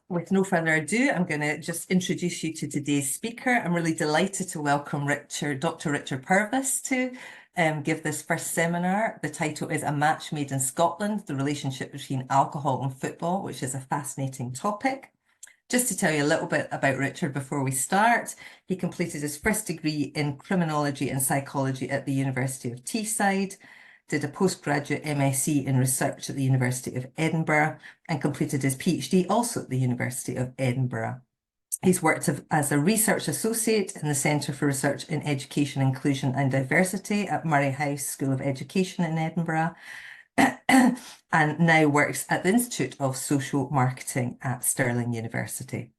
With no further ado, I'm going to just introduce you to today's speaker. I'm really delighted to welcome Dr. Richard Purves to give this first seminar. The title is A Match Made in Scotland, the Relationship Between Alcohol and Football, which is a fascinating topic. Just to tell you a little bit about Richard before we start, he completed his first degree in criminology and psychology at the University of Teesside, did a postgraduate MSc in research at the University of Edinburgh, and completed his PhD also at the University of Edinburgh. He's worked as a research associate in the Centre for Research in Education, Inclusion and Diversity at Murray House School of Education in Edinburgh, and now works at the Institute of Social Marketing at Stirling University.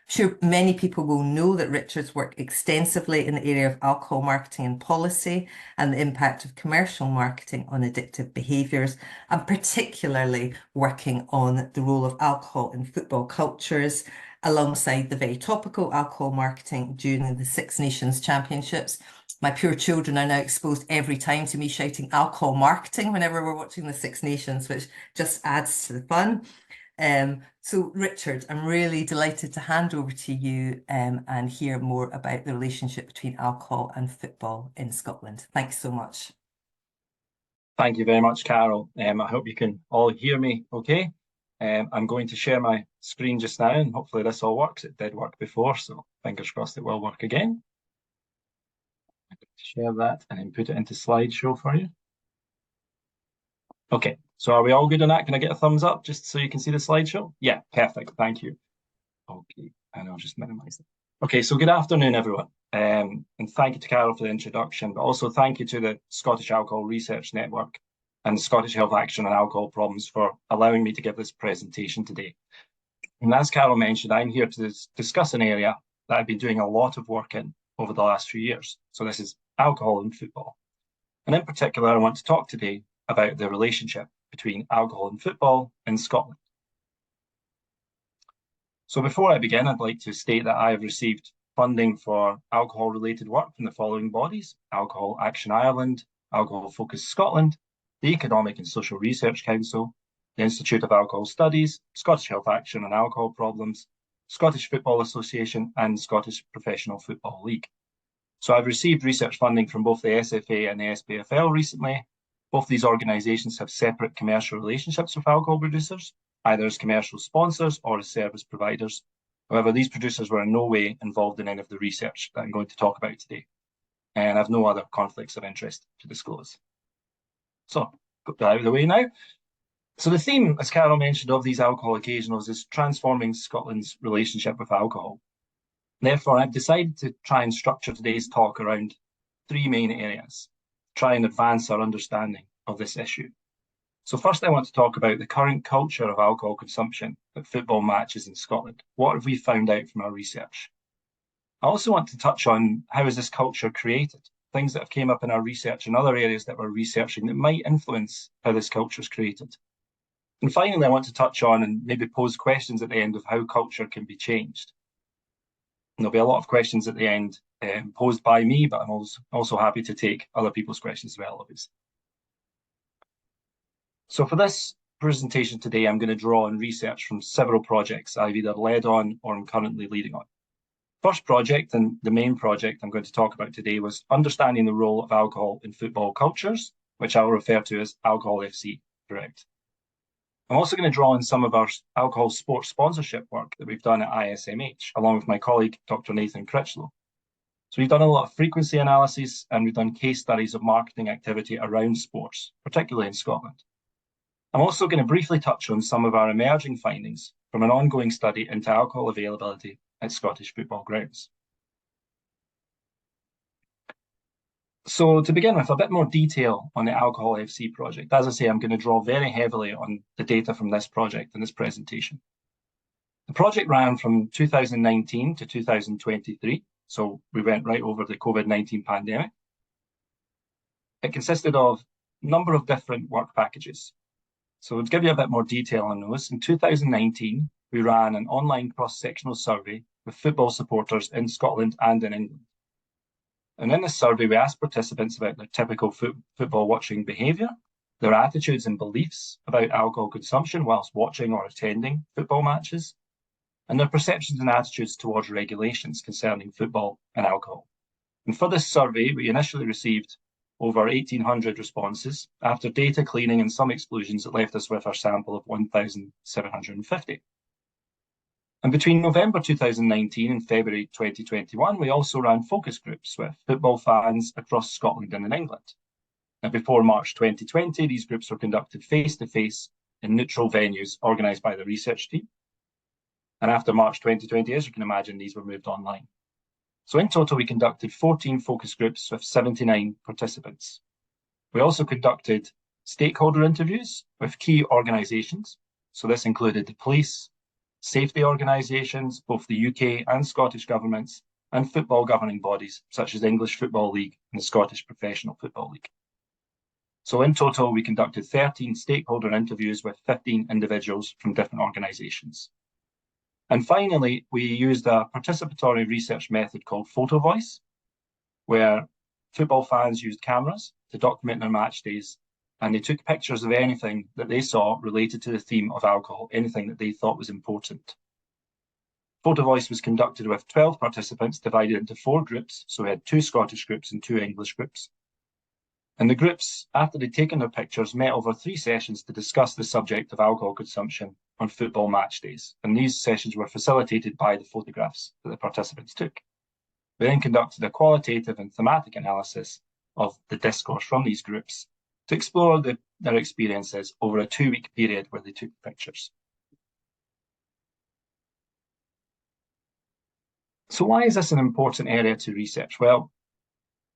I'm sure many people will know that Richard's worked extensively in the area of alcohol marketing and policy and the impact of commercial marketing on addictive behaviours, and particularly working on the role of alcohol in football cultures, alongside the very topical alcohol marketing during the Six Nations Championships. My poor children are now exposed every time to me shouting alcohol marketing whenever we're watching the Six Nations, which just adds to the fun. So Richard, I'm really delighted to hand over to you and hear more about the relationship between alcohol and football in Scotland. Thanks so much. Thank you very much, Carol. I hope you can all hear me okay. I'm going to share my screen just now, and hopefully this all works. It did work before, so fingers crossed it will work again. I'm going to share that and then put it into slideshow for you. Okay, so are we all good on that? Can I get a thumbs up just so you can see the slideshow? Yeah, perfect. Thank you. Okay, and I'll just minimize it. Okay, so good afternoon, everyone. And thank you to Carol for the introduction, but also thank you to the Scottish Alcohol Research Network and the Scottish Health Action on Alcohol Problems for allowing me to give this presentation today. And as Carol mentioned, I'm here to discuss an area that I've been doing a lot of work in over the last few years. So this is alcohol and football. And in particular, I want to talk today about the relationship between alcohol and football in Scotland. So before I begin, I'd like to state that I have received funding for alcohol-related work from the following bodies: Alcohol Action Ireland, Alcohol Focus Scotland, the Economic and Social Research Council, the Institute of Alcohol Studies, Scottish Health Action on Alcohol Problems, Scottish Football Association, and Scottish Professional Football League. So I've received research funding from both the SFA and the SPFL recently. Both these organisations have separate commercial relationships with alcohol producers, either as commercial sponsors or as service providers. However, these producers were in no way involved in any of the research that I'm going to talk about today, and I have no other conflicts of interest to disclose. So, got that out of the way now. So the theme, as Carol mentioned, of these alcohol occasionals is transforming Scotland's relationship with alcohol. Therefore, I've decided to try and structure today's talk around three main areas, try and advance our understanding of this issue. So first, I want to talk about the current culture of alcohol consumption at football matches in Scotland. What have we found out from our research? I also want to touch on how is this culture created, things that have came up in our research and other areas that we're researching that might influence how this culture is created. And finally, I want to touch on and maybe pose questions at the end of how culture can be changed. And there'll be a lot of questions at the end posed by me, but I'm also happy to take other people's questions as well, obviously. So for this presentation today, I'm going to draw on research from several projects I've either led on or I'm currently leading on. First project, and the main project I'm going to talk about today, was understanding the role of alcohol in football cultures, which I will refer to as Alcohol FC, correct. I'm also going to draw on some of our alcohol sports sponsorship work that we've done at ISMH, along with my colleague, Dr. Nathan Critchlow. So we've done a lot of frequency analysis, and we've done case studies of marketing activity around sports, particularly in Scotland. I'm also going to briefly touch on some of our emerging findings from an ongoing study into alcohol availability at Scottish football grounds. So to begin with, a bit more detail on the Alcohol FC project. As I say, I'm going to draw very heavily on the data from this project in this presentation. The project ran from 2019 to 2023, so we went right over the COVID-19 pandemic. It consisted of a number of different work packages. So to give you a bit more detail on those, in 2019, we ran an online cross-sectional survey with football supporters in Scotland and in England. And in this survey, we asked participants about their typical football watching behaviour, their attitudes and beliefs about alcohol consumption whilst watching or attending football matches, and their perceptions and attitudes towards regulations concerning football and alcohol. And for this survey, we initially received over 1,800 responses after data cleaning and some exclusions that left us with our sample of 1,750. And between November 2019 and February 2021, we also ran focus groups with football fans across Scotland and in England. And before March 2020, these groups were conducted face-to-face in neutral venues organised by the research team. And after March 2020, as you can imagine, these were moved online. So in total, we conducted 14 focus groups with 79 participants. We also conducted stakeholder interviews with key organisations. So this included the police, safety organisations, both the UK and Scottish governments, and football governing bodies such as English Football League and the Scottish Professional Football League. So in total, we conducted 13 stakeholder interviews with 15 individuals from different organisations. And finally, we used a participatory research method called photo voice, where football fans used cameras to document their match days, and they took pictures of anything that they saw related to the theme of alcohol, anything that they thought was important. Photo voice was conducted with 12 participants divided into 4 groups, so we had 2 Scottish groups and 2 English groups. And the groups, after they'd taken their pictures, met over 3 sessions to discuss the subject of alcohol consumption on football match days. And these sessions were facilitated by the photographs that the participants took. We then conducted a qualitative and thematic analysis of the discourse from these groups to explore their experiences over a 2-week period where they took pictures. So why is this an important area to research? Well,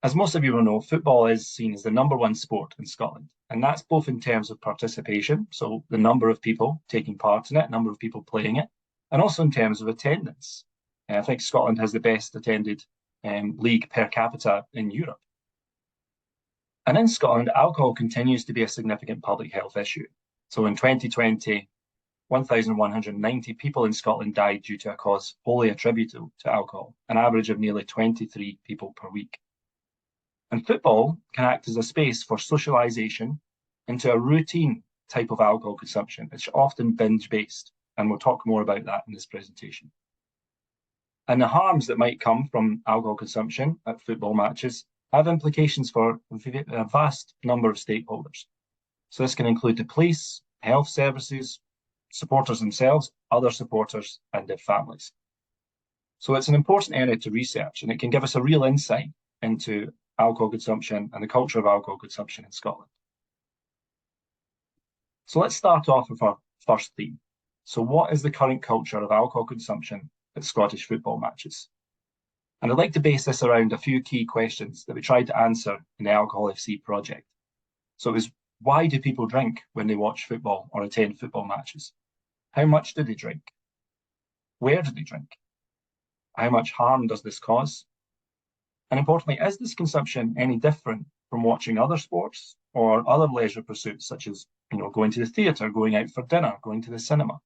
as most of you will know, football is seen as the #1 sport in Scotland, and that's both in terms of participation, so the number of people taking part in it, number of people playing it, and also in terms of attendance. I think Scotland has the best attended league per capita in Europe. And in Scotland, alcohol continues to be a significant public health issue. So in 2020, 1,190 people in Scotland died due to a cause wholly attributable to alcohol, an average of nearly 23 people per week. And football can act as a space for socialisation into a routine type of alcohol consumption. It's often binge-based, and we'll talk more about that in this presentation. And the harms that might come from alcohol consumption at football matches have implications for a vast number of stakeholders. So this can include the police, health services, supporters themselves, other supporters, and their families. So it's an important area to research, and it can give us a real insight into alcohol consumption and the culture of alcohol consumption in Scotland. So let's start off with our first theme. So what is the current culture of alcohol consumption at Scottish football matches? And I'd like to base this around a few key questions that we tried to answer in the Alcohol FC project. So it was, why do people drink when they watch football or attend football matches? How much do they drink? Where do they drink? How much harm does this cause? And importantly, is this consumption any different from watching other sports or other leisure pursuits, such as, going to the theatre, going out for dinner, going to the cinema?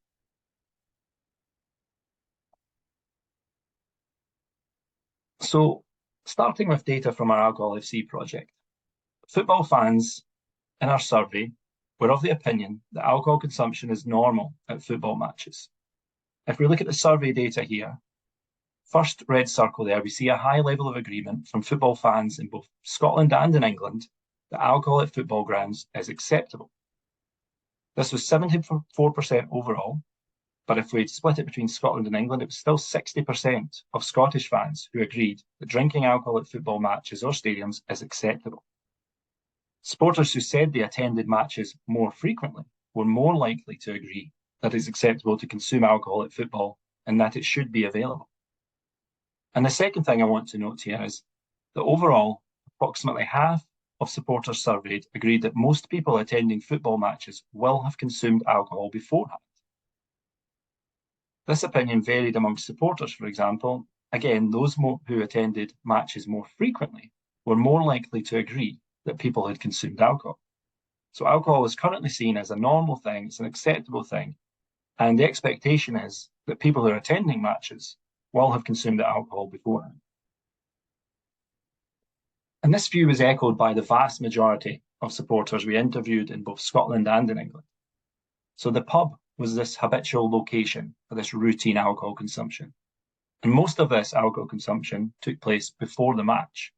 So, starting with data from our Alcohol FC project, football fans in our survey were of the opinion that alcohol consumption is normal at football matches. If we look at the survey data here, first red circle there, we see a high level of agreement from football fans in both Scotland and in England that alcohol at football grounds is acceptable. This was 74% overall, but if we'd split it between Scotland and England, it was still 60% of Scottish fans who agreed that drinking alcohol at football matches or stadiums is acceptable. Supporters who said they attended matches more frequently were more likely to agree that it's acceptable to consume alcohol at football and that it should be available. And the second thing I want to note here is that overall, approximately half of supporters surveyed agreed that most people attending football matches will have consumed alcohol beforehand. This opinion varied amongst supporters, for example. Again, those who attended matches more frequently were more likely to agree that people had consumed alcohol. So alcohol is currently seen as a normal thing, it's an acceptable thing, and the expectation is that people who are attending matches will have consumed the alcohol beforehand. And this view was echoed by the vast majority of supporters we interviewed in both Scotland and in England. So the pub was this habitual location for this routine alcohol consumption. And most of this alcohol consumption took place before the match.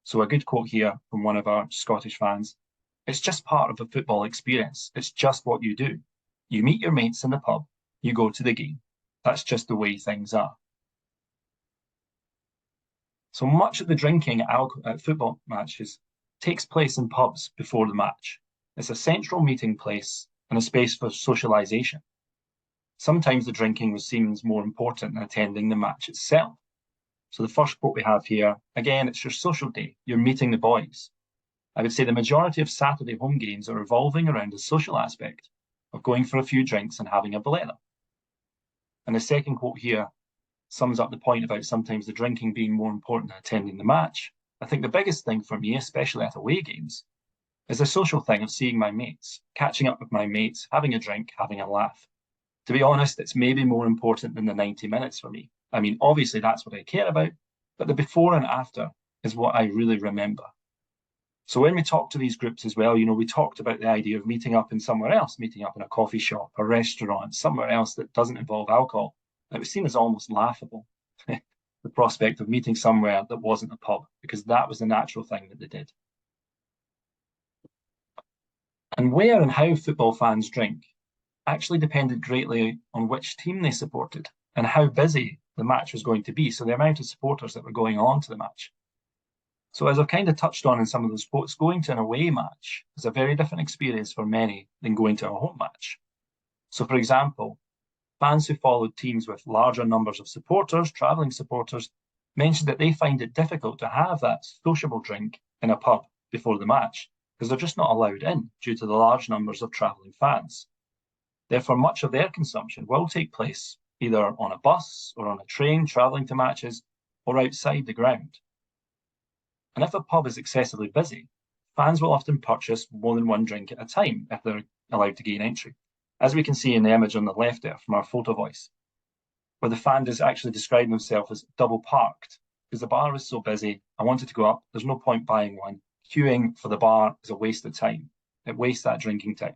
So a good quote here from one of our Scottish fans: "It's just part of the football experience. It's just what you do. You meet your mates in the pub, you go to the game. That's just the way things are." So much of the drinking at football matches takes place in pubs before the match. It's a central meeting place and a space for socialisation. Sometimes the drinking seems more important than attending the match itself. So the first quote we have here, again, it's your social day. You're meeting the boys. I would say the majority of Saturday home games are revolving around the social aspect of going for a few drinks and having a bolero. And the second quote here sums up the point about sometimes the drinking being more important than attending the match. I think the biggest thing for me, especially at away games, is the social thing of seeing my mates, catching up with my mates, having a drink, having a laugh. To be honest, it's maybe more important than the 90 minutes for me. I mean, obviously that's what I care about, but the before and after is what I really remember. So when we talked to these groups as well, we talked about the idea of meeting up in somewhere else, meeting up in a coffee shop, a restaurant, somewhere else that doesn't involve alcohol. It was seen as almost laughable, the prospect of meeting somewhere that wasn't a pub, because that was the natural thing that they did. And where and how football fans drink actually depended greatly on which team they supported and how busy the match was going to be, so the amount of supporters that were going on to the match. So as I've kind of touched on in some of those quotes, going to an away match is a very different experience for many than going to a home match. So for example, fans who followed teams with larger numbers of supporters, travelling supporters, mentioned that they find it difficult to have that sociable drink in a pub before the match because they're just not allowed in due to the large numbers of travelling fans. Therefore, much of their consumption will take place either on a bus or on a train travelling to matches or outside the ground. And if a pub is excessively busy, fans will often purchase more than one drink at a time if they're allowed to gain entry, as we can see in the image on the left there from our photo voice, where the fan is actually describing himself as double parked because the bar is so busy. I wanted to go up. There's no point buying one. Queuing for the bar is a waste of time. It wastes that drinking time.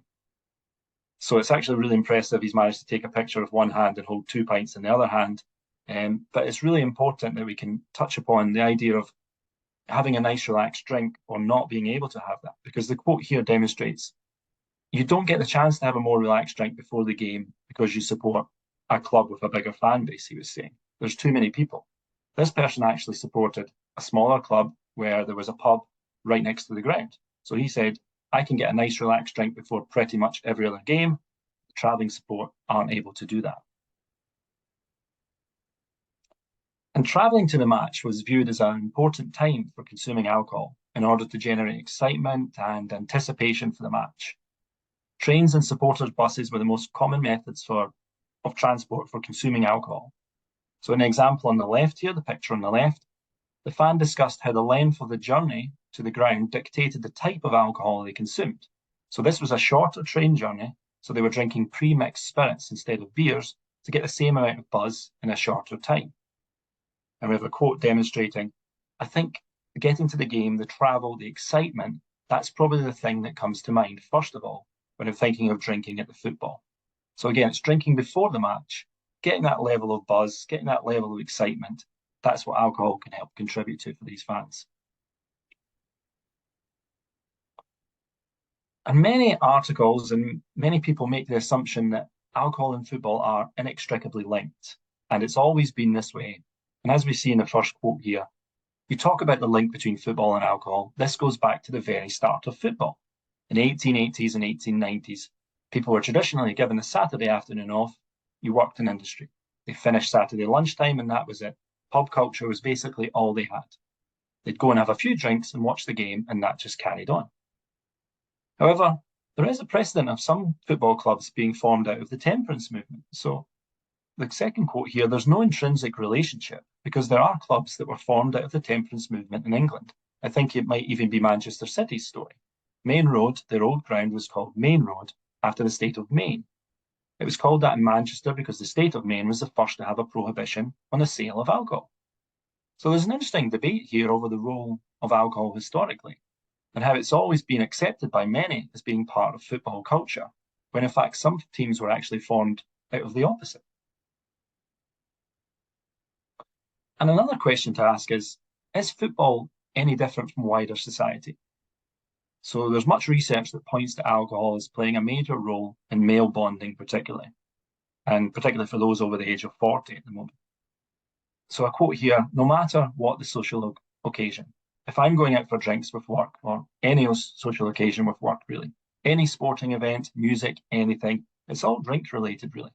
So it's actually really impressive. He's managed to take a picture with one hand and hold 2 pints in the other hand. But it's really important that we can touch upon the idea of having a nice relaxed drink or not being able to have that, because the quote here demonstrates you don't get the chance to have a more relaxed drink before the game because you support a club with a bigger fan base, he was saying. There's too many people. This person actually supported a smaller club where there was a pub right next to the ground. So he said, I can get a nice relaxed drink before pretty much every other game. The travelling support aren't able to do that. And travelling to the match was viewed as an important time for consuming alcohol in order to generate excitement and anticipation for the match. Trains and supporters' buses were the most common methods of transport for consuming alcohol. So an example on the left here, the picture on the left, the fan discussed how the length of the journey to the ground dictated the type of alcohol they consumed. So this was a shorter train journey, so they were drinking pre-mixed spirits instead of beers to get the same amount of buzz in a shorter time. And we have a quote demonstrating, I think getting to the game, the travel, the excitement, that's probably the thing that comes to mind, first of all, when I'm thinking of drinking at the football. So again, it's drinking before the match, getting that level of buzz, getting that level of excitement. That's what alcohol can help contribute to for these fans. And many articles and many people make the assumption that alcohol and football are inextricably linked. And it's always been this way. And as we see in the first quote here, you talk about the link between football and alcohol. This goes back to the very start of football. In the 1880s and 1890s, people were traditionally given a Saturday afternoon off. You worked in industry. They finished Saturday lunchtime and that was it. Pub culture was basically all they had. They'd go and have a few drinks and watch the game, and that just carried on. However, there is a precedent of some football clubs being formed out of the temperance movement. So the second quote here, there's no intrinsic relationship because there are clubs that were formed out of the temperance movement in England. I think it might even be Manchester City's story. Main Road, their old ground, was called Main Road after the state of Maine. It was called that in Manchester because the state of Maine was the first to have a prohibition on the sale of alcohol. So there's an interesting debate here over the role of alcohol historically. and how it's always been accepted by many as being part of football culture, when in fact some teams were actually formed out of the opposite. And another question to ask is football any different from wider society? So there's much research that points to alcohol as playing a major role in male bonding particularly, and particularly for those over the age of 40 at the moment. So I quote here, no matter what the social occasion, if I'm going out for drinks with work, or any social occasion with work really, any sporting event, music, anything, it's all drink related really.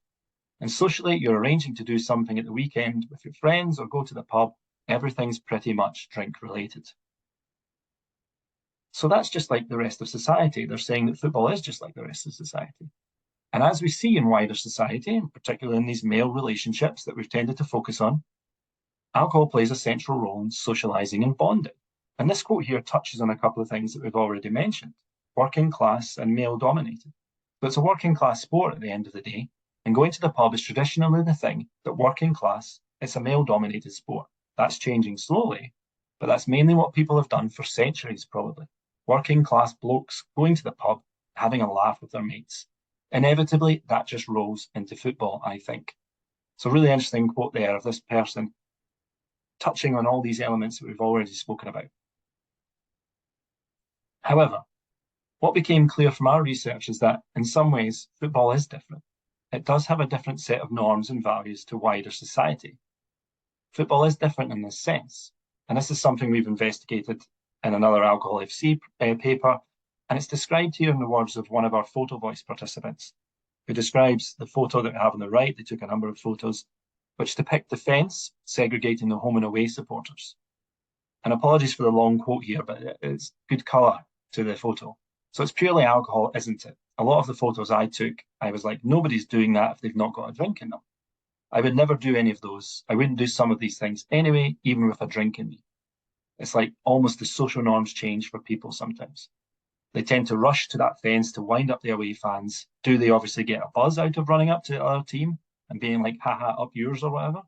And socially, you're arranging to do something at the weekend with your friends or go to the pub, everything's pretty much drink related. So that's just like the rest of society. They're saying that football is just like the rest of society. And as we see in wider society, particularly in these male relationships that we've tended to focus on, alcohol plays a central role in socializing and bonding. And this quote here touches on a couple of things that we've already mentioned, working class and male dominated. But it's a working class sport at the end of the day, and going to the pub is traditionally the thing that working class, it's a male dominated sport. That's changing slowly, but that's mainly what people have done for centuries probably. Working class blokes going to the pub, having a laugh with their mates. Inevitably, that just rolls into football, I think. So really interesting quote there of this person touching on all these elements that we've already spoken about. However, what became clear from our research is that in some ways, football is different. It does have a different set of norms and values to wider society. Football is different in this sense, and this is something we've investigated in another Alcohol FC paper, and it's described here in the words of one of our photo voice participants, who describes the photo that we have on the right. They took a number of photos which depict the fence segregating the home and away supporters. And apologies for the long quote here, but it's good colour to the photo. So it's purely alcohol, isn't it? A lot of the photos I took, I was like, nobody's doing that if they've not got a drink in them. I would never do any of those. I wouldn't do some of these things anyway, even with a drink in me. It's like almost the social norms change for people sometimes. They tend to rush to that fence to wind up the away fans. Do they obviously get a buzz out of running up to the other team and being like, haha, up yours or whatever?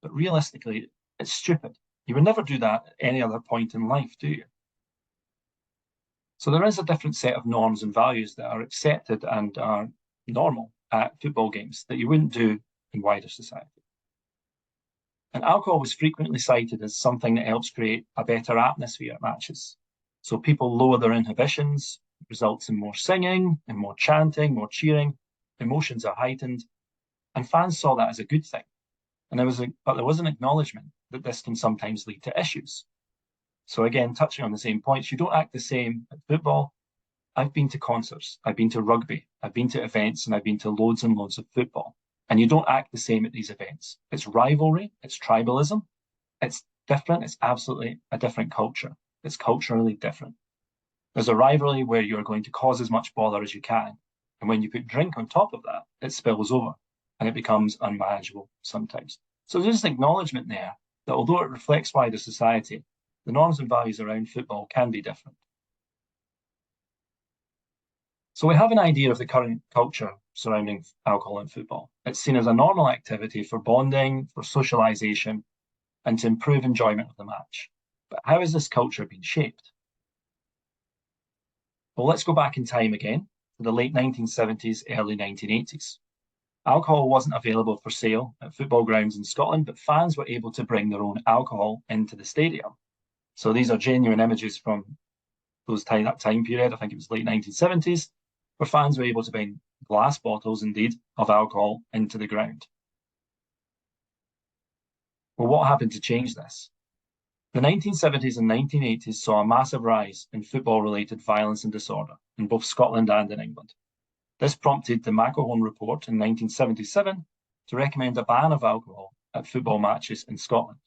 But realistically, it's stupid. You would never do that at any other point in life, do you? So there is a different set of norms and values that are accepted and are normal at football games that you wouldn't do in wider society. And alcohol was frequently cited as something that helps create a better atmosphere at matches. So people lower their inhibitions, results in more singing and more chanting, more cheering, emotions are heightened, and fans saw that as a good thing. And there was an acknowledgement that this can sometimes lead to issues. So again, touching on the same points, you don't act the same at football. I've been to concerts, I've been to rugby, I've been to events, and I've been to loads and loads of football. And you don't act the same at these events. It's rivalry, it's tribalism, it's different, it's absolutely a different culture. It's culturally different. There's a rivalry where you're going to cause as much bother as you can. And when you put drink on top of that, it spills over and it becomes unmanageable sometimes. So there's an acknowledgement there that although it reflects wider society, the norms and values around football can be different. So we have an idea of the current culture surrounding alcohol and football. It's seen as a normal activity for bonding, for socialization, and to improve enjoyment of the match. But how has this culture been shaped? Well, let's go back in time again to the late 1970s, early 1980s. Alcohol wasn't available for sale at football grounds in Scotland, but fans were able to bring their own alcohol into the stadium. So these are genuine images from that time period. I think it was late 1970s, where fans were able to bring glass bottles, indeed, of alcohol into the ground. Well, what happened to change this? The 1970s and 1980s saw a massive rise in football-related violence and disorder in both Scotland and in England. This prompted the McElhone Report in 1977 to recommend a ban of alcohol at football matches in Scotland,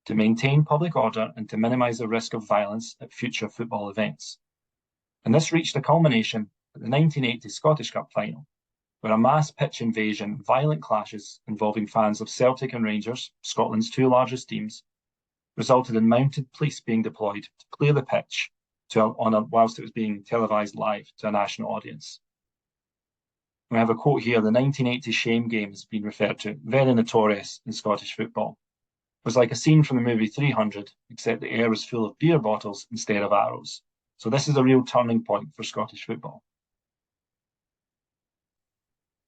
to maintain public order and to minimise the risk of violence at future football events. And this reached a culmination at the 1980 Scottish Cup final, where a mass pitch invasion and violent clashes involving fans of Celtic and Rangers, Scotland's two largest teams, resulted in mounted police being deployed to clear the pitch whilst it was being televised live to a national audience. We have a quote here, the 1980 shame game has been referred to, very notorious in Scottish football. It was like a scene from the movie 300, except the air was full of beer bottles instead of arrows. So this is a real turning point for Scottish football.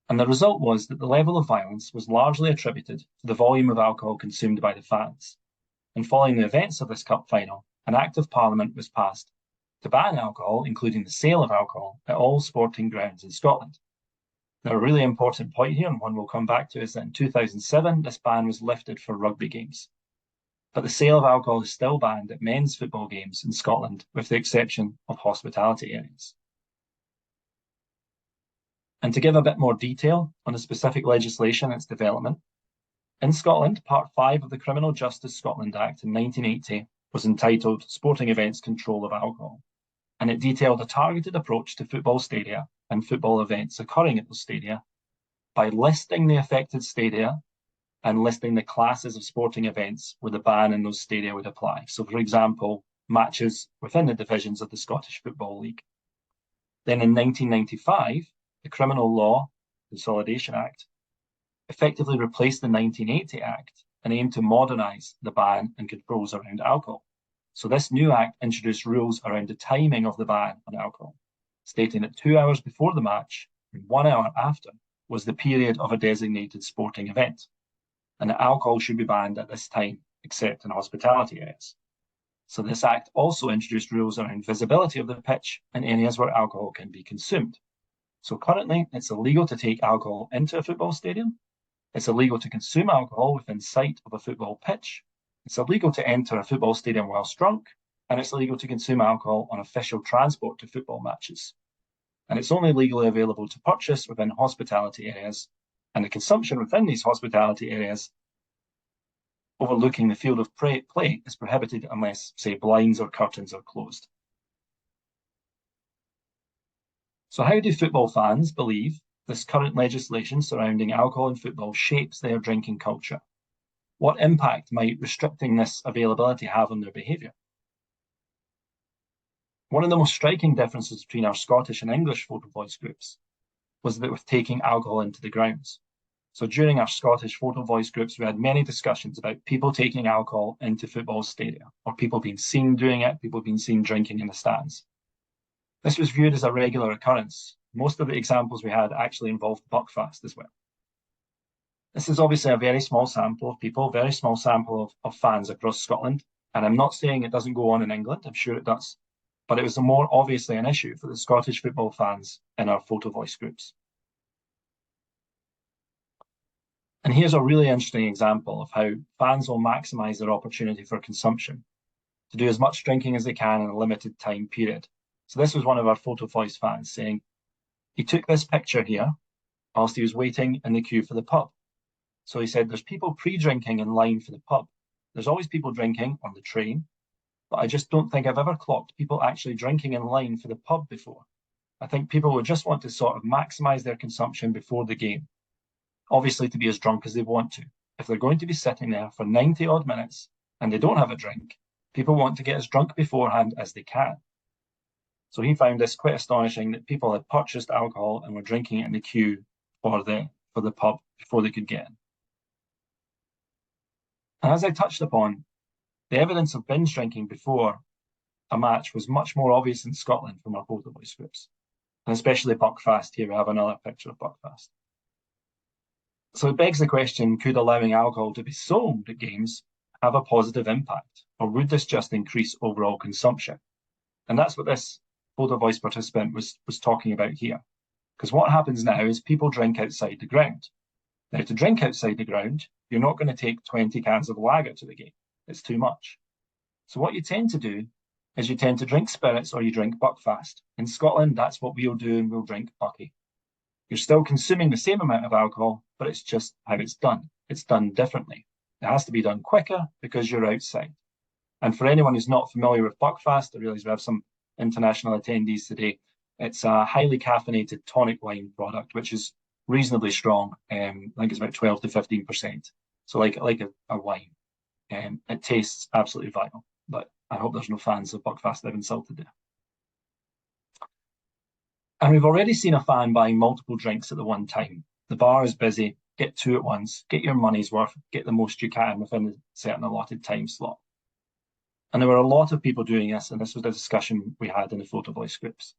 And the result was that the level of violence was largely attributed to the volume of alcohol consumed by the fans. And following the events of this cup final, an Act of Parliament was passed to ban alcohol, including the sale of alcohol, at all sporting grounds in Scotland. Now, a really important point here, and one we'll come back to, is that in 2007, this ban was lifted for rugby games. But the sale of alcohol is still banned at men's football games in Scotland, with the exception of hospitality areas. And to give a bit more detail on the specific legislation and its development, in Scotland, Part 5 of the Criminal Justice Scotland Act in 1980 was entitled Sporting Events Control of Alcohol, and it detailed a targeted approach to football stadia and football events occurring at those stadia by listing the affected stadia and listing the classes of sporting events where the ban in those stadia would apply. So, for example, matches within the divisions of the Scottish Football League. Then in 1995, the Criminal Law Consolidation Act effectively replaced the 1980 Act and aimed to modernise the ban and controls around alcohol. So this new act introduced rules around the timing of the ban on alcohol, stating that 2 hours before the match and 1 hour after was the period of a designated sporting event, and that alcohol should be banned at this time, except in hospitality areas. So this act also introduced rules around visibility of the pitch in areas where alcohol can be consumed. So currently, it's illegal to take alcohol into a football stadium. It's illegal to consume alcohol within sight of a football pitch. It's illegal to enter a football stadium whilst drunk, and it's illegal to consume alcohol on official transport to football matches. And it's only legally available to purchase within hospitality areas, and the consumption within these hospitality areas overlooking the field of play is prohibited unless, say, blinds or curtains are closed. So how do football fans believe this current legislation surrounding alcohol in football shapes their drinking culture? What impact might restricting this availability have on their behaviour? One of the most striking differences between our Scottish and English photo voice groups was that with taking alcohol into the grounds. So during our Scottish photo voice groups, we had many discussions about people taking alcohol into football stadia, or people being seen doing it, people being seen drinking in the stands. This was viewed as a regular occurrence. Most of the examples we had actually involved Buckfast as well. This is obviously a very small sample of people, very small sample of fans across Scotland. And I'm not saying it doesn't go on in England, I'm sure it does. But it was more obviously an issue for the Scottish football fans in our photo voice groups. And here's a really interesting example of how fans will maximise their opportunity for consumption, to do as much drinking as they can in a limited time period. So this was one of our photo voice fans saying, he took this picture here whilst he was waiting in the queue for the pub. So he said, there's people pre-drinking in line for the pub. There's always people drinking on the train, but I just don't think I've ever clocked people actually drinking in line for the pub before. I think people would just want to sort of maximise their consumption before the game. Obviously to be as drunk as they want to. If they're going to be sitting there for 90 odd minutes and they don't have a drink, people want to get as drunk beforehand as they can. So he found this quite astonishing that people had purchased alcohol and were drinking it in the queue for the pub before they could get in. And as I touched upon, the evidence of binge drinking before a match was much more obvious in Scotland from our photo voice groups, and especially Buckfast. Here we have another picture of Buckfast. So it begs the question, could allowing alcohol to be sold at games have a positive impact, or would this just increase overall consumption? And that's what this photo voice participant was talking about here. Because what happens now is people drink outside the ground. Now, to drink outside the ground, you're not going to take 20 cans of lager to the game. It's too much. So what you tend to do is you tend to drink spirits or you drink Buckfast. In Scotland, that's what we'll do, and we'll drink Bucky. You're still consuming the same amount of alcohol, but it's just how it's done. It's done differently. It has to be done quicker because you're outside. And for anyone who's not familiar with Buckfast, I realise we have some international attendees today. It's a highly caffeinated tonic wine product, which is reasonably strong. I think it's about 12 to 15%. So like a wine. It tastes absolutely vile, but I hope there's no fans of Buckfast that have insulted it. And we've already seen a fan buying multiple drinks at the one time. The bar is busy, get two at once, get your money's worth, get the most you can within a certain allotted time slot. And there were a lot of people doing this, and this was the discussion we had in the photo voice groups.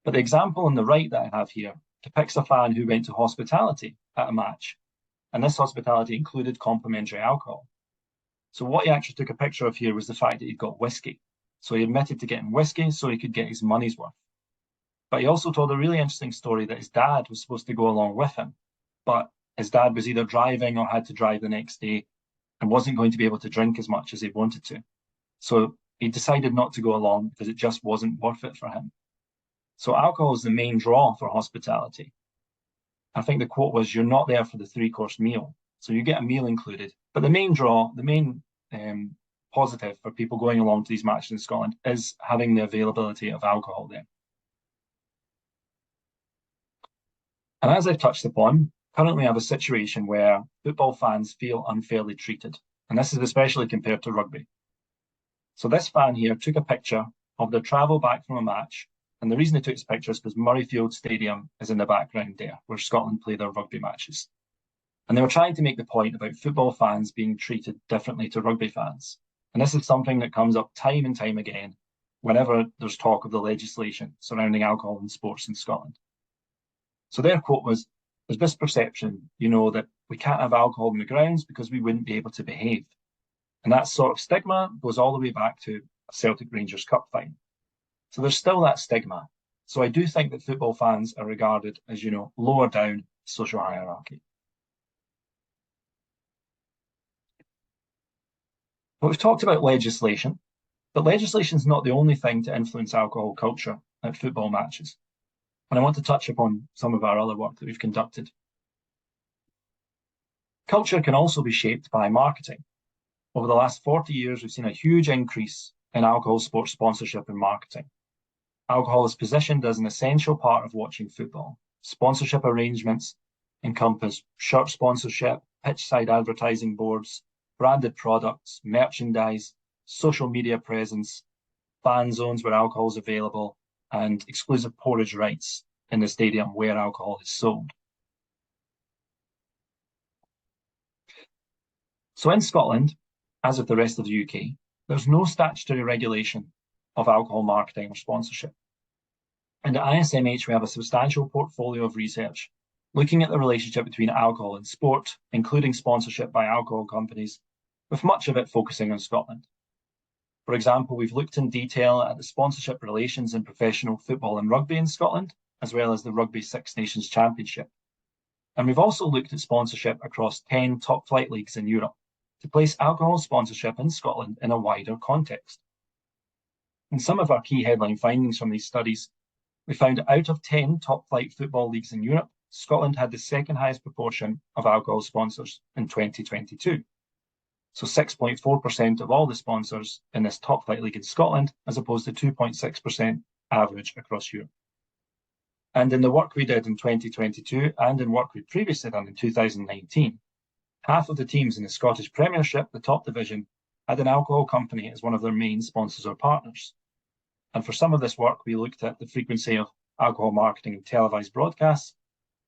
But the example on the right that I have here depicts a fan who went to hospitality at a match, and this hospitality included complimentary alcohol. So what he actually took a picture of here was the fact that he'd got whiskey. So he admitted to getting whiskey so he could get his money's worth. But he also told a really interesting story that his dad was supposed to go along with him, but his dad was either driving or had to drive the next day and wasn't going to be able to drink as much as he wanted to. So he decided not to go along because it just wasn't worth it for him. So alcohol is the main draw for hospitality. I think the quote was, "You're not there for the three-course meal." So you get a meal included, but the main draw, the main positive for people going along to these matches in Scotland is having the availability of alcohol there. And as I've touched upon, currently I have a situation where football fans feel unfairly treated, and this is especially compared to rugby. So this fan here took a picture of their travel back from a match, and the reason they took this picture is because Murrayfield Stadium is in the background there, where Scotland play their rugby matches. And they were trying to make the point about football fans being treated differently to rugby fans. And this is something that comes up time and time again whenever there's talk of the legislation surrounding alcohol in sports in Scotland. So their quote was, "There's this perception, that we can't have alcohol in the grounds because we wouldn't be able to behave." And that sort of stigma goes all the way back to a Celtic Rangers Cup final. So there's still that stigma. So I do think that football fans are regarded as, lower down the social hierarchy. But we've talked about legislation, but legislation is not the only thing to influence alcohol culture at football matches. And I want to touch upon some of our other work that we've conducted. Culture can also be shaped by marketing. Over the last 40 years, we've seen a huge increase in alcohol sports sponsorship and marketing. Alcohol is positioned as an essential part of watching football. Sponsorship arrangements encompass shirt sponsorship, pitch-side advertising boards, branded products, merchandise, social media presence, fan zones where alcohol is available, and exclusive porridge rights in the stadium where alcohol is sold. So in Scotland, as with the rest of the UK, there's no statutory regulation of alcohol marketing or sponsorship. And at ISMH, we have a substantial portfolio of research looking at the relationship between alcohol and sport, including sponsorship by alcohol companies, with much of it focusing on Scotland. For example, we've looked in detail at the sponsorship relations in professional football and rugby in Scotland, as well as the Rugby Six Nations Championship. And we've also looked at sponsorship across 10 top flight leagues in Europe to place alcohol sponsorship in Scotland in a wider context. And some of our key headline findings from these studies, we found that out of 10 top flight football leagues in Europe, Scotland had the second highest proportion of alcohol sponsors in 2022. So 6.4% of all the sponsors in this top flight league in Scotland, as opposed to 2.6% average across Europe. And in the work we did in 2022 and in work we'd previously done in 2019, half of the teams in the Scottish Premiership, the top division, had an alcohol company as one of their main sponsors or partners. And for some of this work, we looked at the frequency of alcohol marketing in televised broadcasts.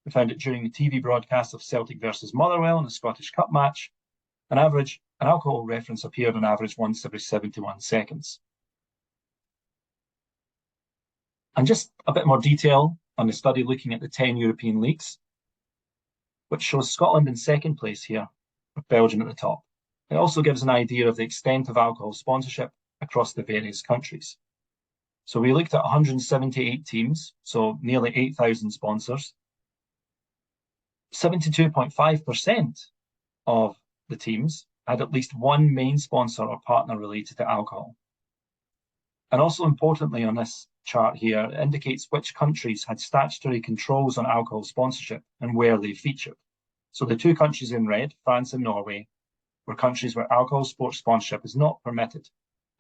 We found that during the TV broadcast of Celtic versus Motherwell in a Scottish Cup match, an alcohol reference appeared on average once every 71 seconds. And just a bit more detail on the study looking at the 10 European leagues, which shows Scotland in second place here, with Belgium at the top. It also gives an idea of the extent of alcohol sponsorship across the various countries. So we looked at 178 teams, so nearly 8,000 sponsors. 72.5% of the teams had at least one main sponsor or partner related to alcohol. And also importantly on this chart here, it indicates which countries had statutory controls on alcohol sponsorship and where they featured. So the two countries in red, France and Norway, were countries where alcohol sports sponsorship is not permitted.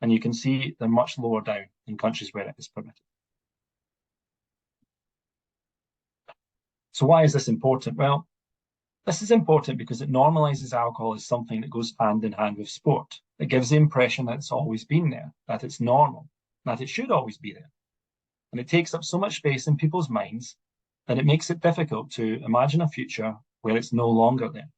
And you can see they're much lower down in countries where it is permitted. So why is this important? Well, this is important because it normalizes alcohol as something that goes hand in hand with sport. It gives the impression that it's always been there, that it's normal, that it should always be there. And it takes up so much space in people's minds that it makes it difficult to imagine a future where it's no longer there.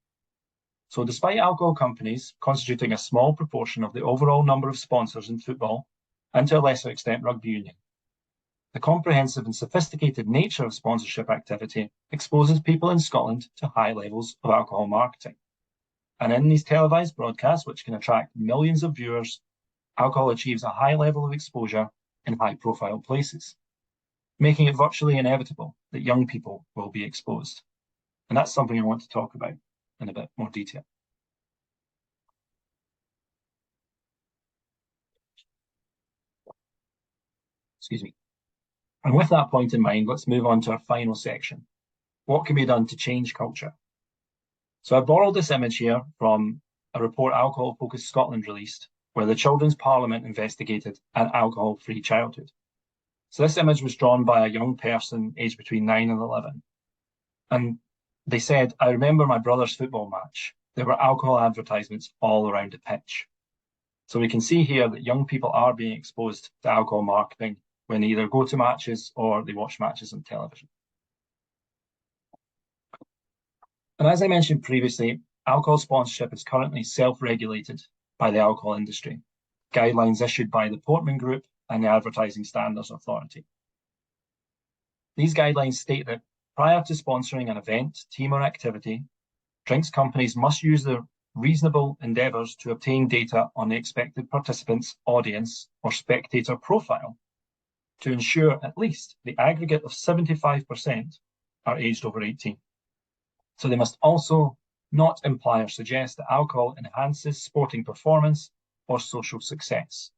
So despite alcohol companies constituting a small proportion of the overall number of sponsors in football, and to a lesser extent rugby union, the comprehensive and sophisticated nature of sponsorship activity exposes people in Scotland to high levels of alcohol marketing. And in these televised broadcasts, which can attract millions of viewers, alcohol achieves a high level of exposure in high-profile places, making it virtually inevitable that young people will be exposed. And that's something I want to talk about in a bit more detail. Excuse me. And with that point in mind, let's move on to our final section. What can be done to change culture? So I borrowed this image here from a report Alcohol Focus Scotland released, where the Children's Parliament investigated an alcohol-free childhood. So this image was drawn by a young person aged between 9 and 11. And they said, "I remember my brother's football match. There were alcohol advertisements all around the pitch." So we can see here that young people are being exposed to alcohol marketing when they either go to matches or they watch matches on television. And as I mentioned previously, alcohol sponsorship is currently self-regulated by the alcohol industry, guidelines issued by the Portman Group and the Advertising Standards Authority. These guidelines state that prior to sponsoring an event, team or activity, drinks companies must use their reasonable endeavours to obtain data on the expected participant's audience or spectator profile to ensure at least the aggregate of 75% are aged over 18. So they must also not imply or suggest that alcohol enhances sporting performance or social success.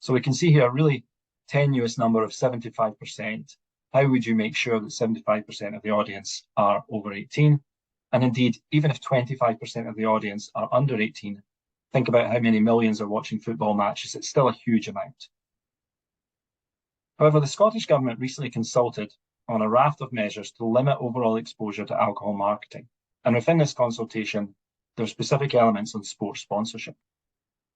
So we can see here a really tenuous number of 75%. How would you make sure that 75% of the audience are over 18? And indeed, even if 25% of the audience are under 18, think about how many millions are watching football matches. It's still a huge amount. However, the Scottish Government recently consulted on a raft of measures to limit overall exposure to alcohol marketing. And within this consultation, there are specific elements on sports sponsorship.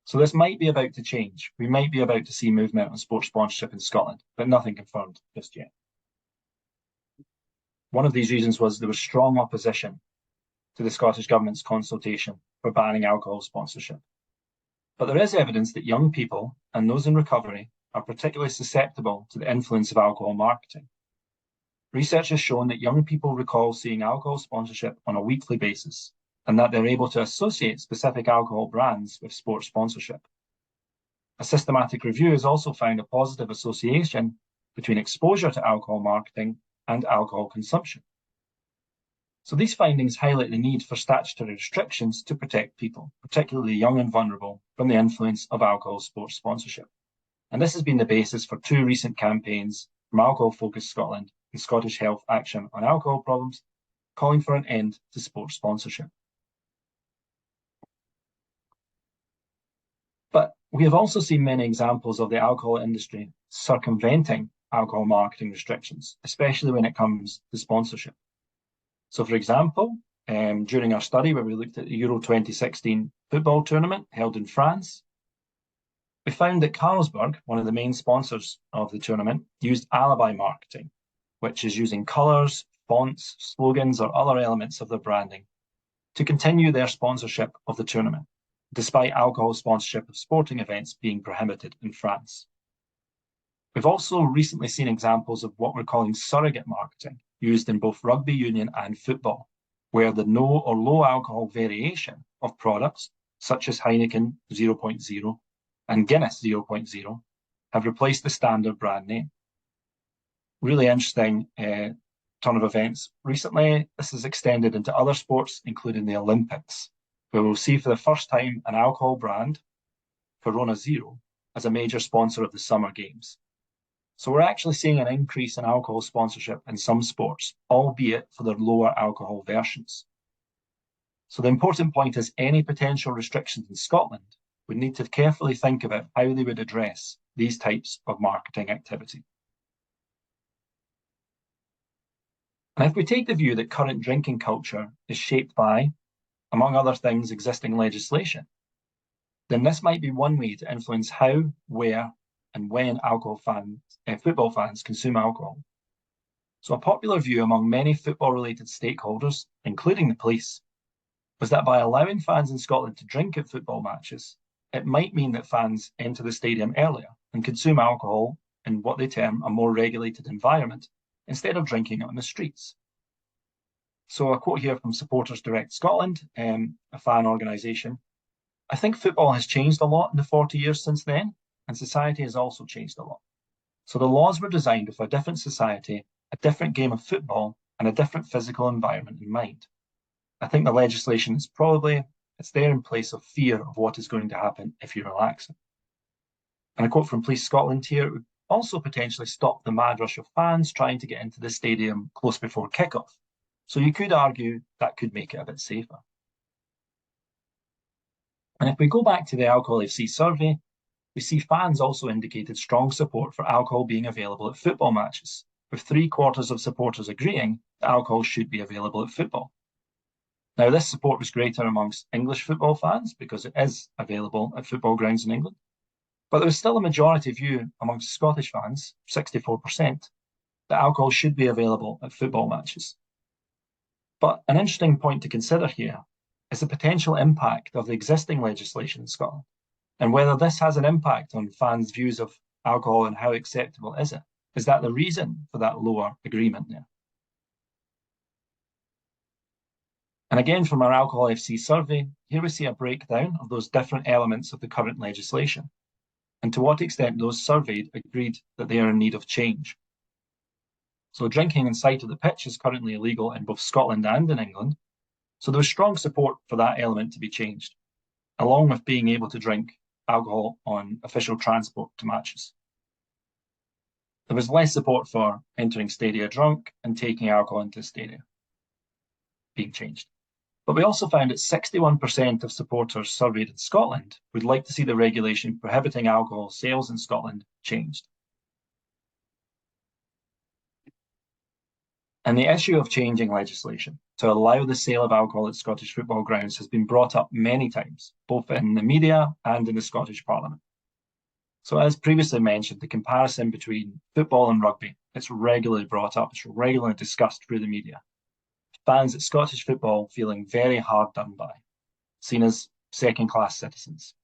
So this might be about to change. We might be about to see movement on sports sponsorship in Scotland, but nothing confirmed just yet. One of these reasons was there was strong opposition to the Scottish Government's consultation for banning alcohol sponsorship. But there is evidence that young people and those in recovery are particularly susceptible to the influence of alcohol marketing. Research has shown that young people recall seeing alcohol sponsorship on a weekly basis, and that they're able to associate specific alcohol brands with sports sponsorship. A systematic review has also found a positive association between exposure to alcohol marketing and alcohol consumption. So these findings highlight the need for statutory restrictions to protect people, particularly young and vulnerable, from the influence of alcohol sports sponsorship. And this has been the basis for two recent campaigns from Alcohol Focus Scotland and Scottish Health Action on Alcohol Problems, calling for an end to sports sponsorship. But we have also seen many examples of the alcohol industry circumventing alcohol marketing restrictions, especially when it comes to sponsorship. So for example, during our study where we looked at the Euro 2016 football tournament held in France, we found that Carlsberg, one of the main sponsors of the tournament, used alibi marketing, which is using colours, fonts, slogans, or other elements of their branding to continue their sponsorship of the tournament, despite alcohol sponsorship of sporting events being prohibited in France. We've also recently seen examples of what we're calling surrogate marketing, used in both rugby union and football, where the no or low alcohol variation of products, such as Heineken 0.0 and Guinness 0.0, have replaced the standard brand name. Really interesting turn of events. Recently, this has extended into other sports, including the Olympics, where we'll see for the first time an alcohol brand, Corona Zero, as a major sponsor of the Summer Games. So we're actually seeing an increase in alcohol sponsorship in some sports, albeit for their lower alcohol versions. So the important point is any potential restrictions in Scotland would need to carefully think about how they would address these types of marketing activity. And if we take the view that current drinking culture is shaped by, among other things, existing legislation, then this might be one way to influence how, where, and when football fans consume alcohol. So a popular view among many football-related stakeholders, including the police, was that by allowing fans in Scotland to drink at football matches, it might mean that fans enter the stadium earlier and consume alcohol in what they term a more regulated environment, instead of drinking it on the streets. So a quote here from Supporters Direct Scotland, a fan organisation. I think football has changed a lot in the 40 years since then, and society has also changed a lot. So the laws were designed with a different society, a different game of football, and a different physical environment in mind. I think the legislation is it's there in place of fear of what is going to happen if you relax it. And a quote from Police Scotland here, it would also potentially stop the mad rush of fans trying to get into the stadium close before kickoff. So you could argue that could make it a bit safer. And if we go back to the Alcohol FC survey, we see fans also indicated strong support for alcohol being available at football matches, with 3/4 of supporters agreeing that alcohol should be available at football. Now, this support was greater amongst English football fans because it is available at football grounds in England. But there was still a majority view amongst Scottish fans, 64%, that alcohol should be available at football matches. But an interesting point to consider here is the potential impact of the existing legislation in Scotland, and whether this has an impact on fans' views of alcohol and how acceptable is it? Is that the reason for that lower agreement there? And again, from our Alcohol FC survey, here we see a breakdown of those different elements of the current legislation, and to what extent those surveyed agreed that they are in need of change. So drinking in sight of the pitch is currently illegal in both Scotland and in England, so there was strong support for that element to be changed, along with being able to drink alcohol on official transport to matches. There was less support for entering stadia drunk and taking alcohol into stadia being changed. But we also found that 61% of supporters surveyed in Scotland would like to see the regulation prohibiting alcohol sales in Scotland changed. And the issue of changing legislation to allow the sale of alcohol at Scottish football grounds has been brought up many times, both in the media and in the Scottish Parliament. So as previously mentioned, the comparison between football and rugby, it's regularly brought up, it's regularly discussed through the media. Fans at Scottish football feeling very hard done by, seen as second-class citizens.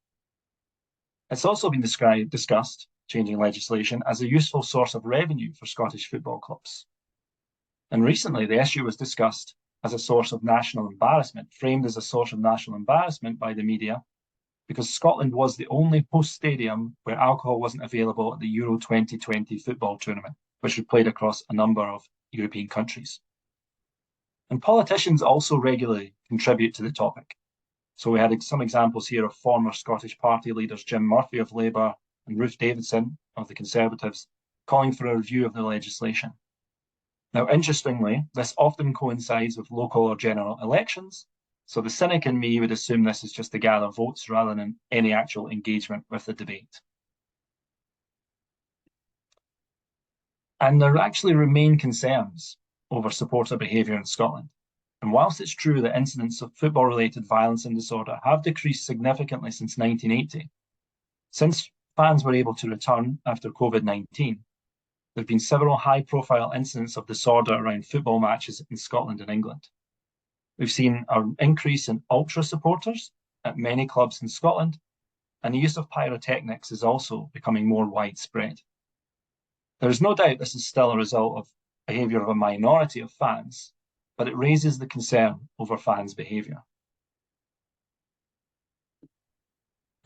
It's also been discussed, changing legislation, as a useful source of revenue for Scottish football clubs. And recently, the issue was discussed as a source of national embarrassment, framed as a source of national embarrassment by the media, because Scotland was the only host stadium where alcohol wasn't available at the Euro 2020 football tournament, which was played across a number of European countries. And politicians also regularly contribute to the topic. So we had some examples here of former Scottish Party leaders Jim Murphy of Labour and Ruth Davidson of the Conservatives calling for a review of the legislation. Now, interestingly, this often coincides with local or general elections, so the cynic in me would assume this is just to gather votes rather than any actual engagement with the debate. And there actually remain concerns over supporter behaviour in Scotland. And whilst it's true that incidents of football-related violence and disorder have decreased significantly since 1980, since fans were able to return after COVID-19, there have been several high-profile incidents of disorder around football matches in Scotland and England. We've seen an increase in ultra supporters at many clubs in Scotland, and the use of pyrotechnics is also becoming more widespread. There is no doubt this is still a result of behaviour of a minority of fans, but it raises the concern over fans' behaviour.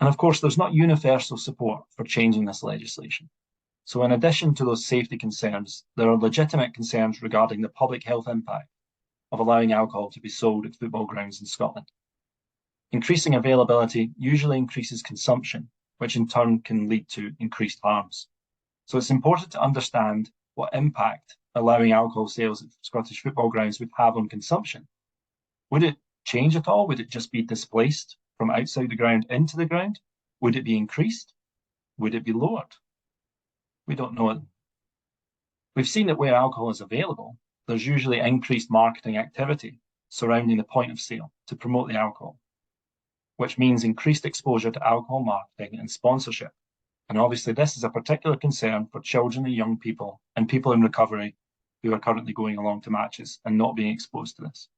And of course, there's not universal support for changing this legislation. So in addition to those safety concerns, there are legitimate concerns regarding the public health impact of allowing alcohol to be sold at football grounds in Scotland. Increasing availability usually increases consumption, which in turn can lead to increased harms. So it's important to understand what impact allowing alcohol sales at Scottish football grounds would have on consumption. Would it change at all? Would it just be displaced from outside the ground into the ground? Would it be increased? Would it be lowered? We don't know. We've seen that where alcohol is available, there's usually increased marketing activity surrounding the point of sale to promote the alcohol, which means increased exposure to alcohol marketing and sponsorship. And obviously this is a particular concern for children and young people and people in recovery who are currently going along to matches and not being exposed to this.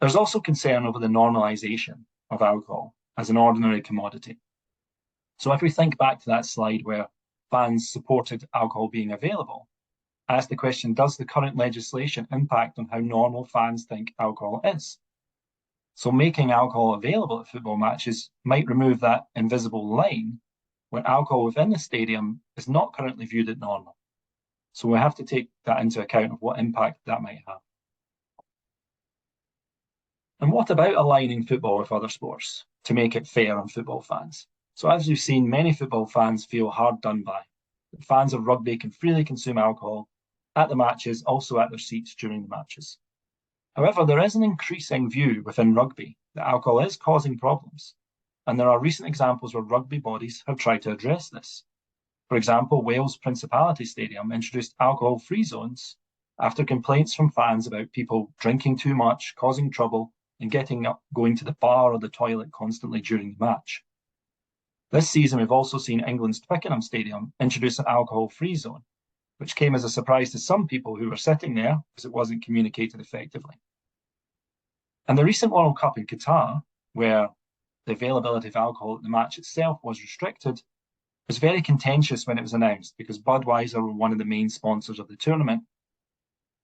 There's also concern over the normalisation of alcohol as an ordinary commodity. So if we think back to that slide where fans supported alcohol being available, I asked the question, does the current legislation impact on how normal fans think alcohol is? So making alcohol available at football matches might remove that invisible line where alcohol within the stadium is not currently viewed as normal. So we have to take that into account of what impact that might have. And what about aligning football with other sports to make it fair on football fans? So as you've seen, many football fans feel hard done by. Fans of rugby can freely consume alcohol at the matches, also at their seats during the matches. However, there is an increasing view within rugby that alcohol is causing problems, and there are recent examples where rugby bodies have tried to address this. For example, Wales Principality Stadium introduced alcohol-free zones after complaints from fans about people drinking too much, causing trouble, and getting up, going to the bar or the toilet constantly during the match. This season, we've also seen England's Twickenham Stadium introduce an alcohol-free zone, which came as a surprise to some people who were sitting there because it wasn't communicated effectively. And the recent World Cup in Qatar, where the availability of alcohol at the match itself was restricted, was very contentious when it was announced because Budweiser were one of the main sponsors of the tournament.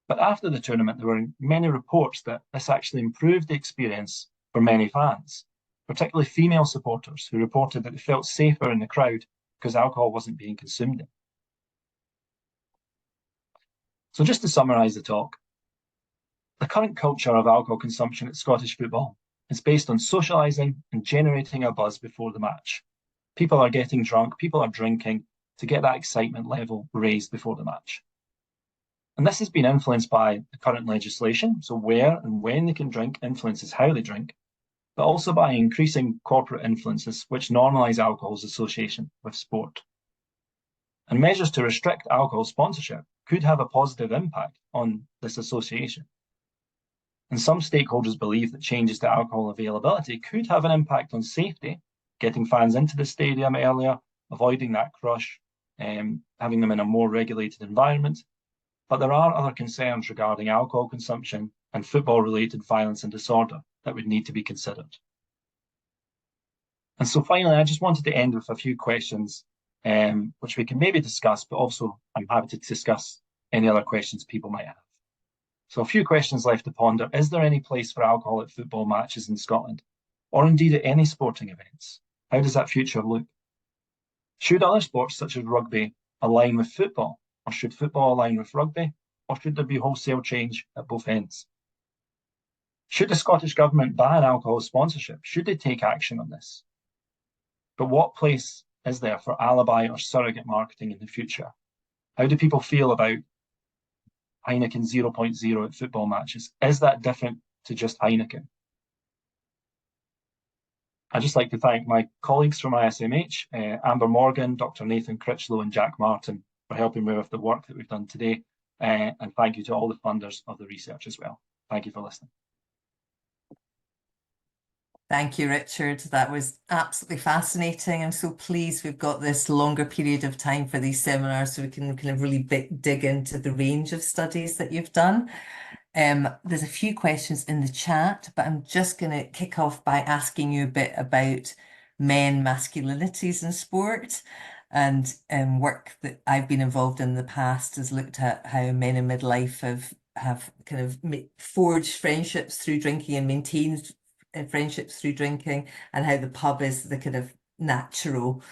But after the tournament, there were many reports that this actually improved the experience for many fans, particularly female supporters who reported that they felt safer in the crowd because alcohol wasn't being consumed in. So just to summarise the talk, the current culture of alcohol consumption at Scottish football is based on socialising and generating a buzz before the match. People are getting drunk, people are drinking to get that excitement level raised before the match. And this has been influenced by the current legislation, so where and when they can drink influences how they drink, but also by increasing corporate influences which normalise alcohol's association with sport. And measures to restrict alcohol sponsorship could have a positive impact on this association. And some stakeholders believe that changes to alcohol availability could have an impact on safety, getting fans into the stadium earlier, avoiding that crush, having them in a more regulated environment. But there are other concerns regarding alcohol consumption and football-related violence and disorder that would need to be considered. And so finally, I just wanted to end with a few questions, which we can maybe discuss, but also I'm happy to discuss any other questions people might have. So a few questions left to ponder. Is there any place for alcohol at football matches in Scotland, or indeed at any sporting events? How does that future look? Should other sports such as rugby align with football, or should football align with rugby, or should there be wholesale change at both ends? Should the Scottish Government ban alcohol sponsorship? Should they take action on this? But what place is there for alibi or surrogate marketing in the future? How do people feel about Heineken 0.0 at football matches? Is that different to just Heineken? I'd just like to thank my colleagues from ISMH, Amber Morgan, Dr. Nathan Critchlow and Jack Martin for helping me with the work that we've done today. And thank you to all the funders of the research as well. Thank you for listening. Thank you, Richard. That was absolutely fascinating. I'm so pleased we've got this longer period of time for these seminars so we can kind of really dig into the range of studies that you've done. There's a few questions in the chat, but I'm just going to kick off by asking you a bit about men masculinities in sport. And work that I've been involved in the past has looked at how men in midlife have kind of forged friendships through drinking and maintained friendships through drinking, and how the pub is the kind of natural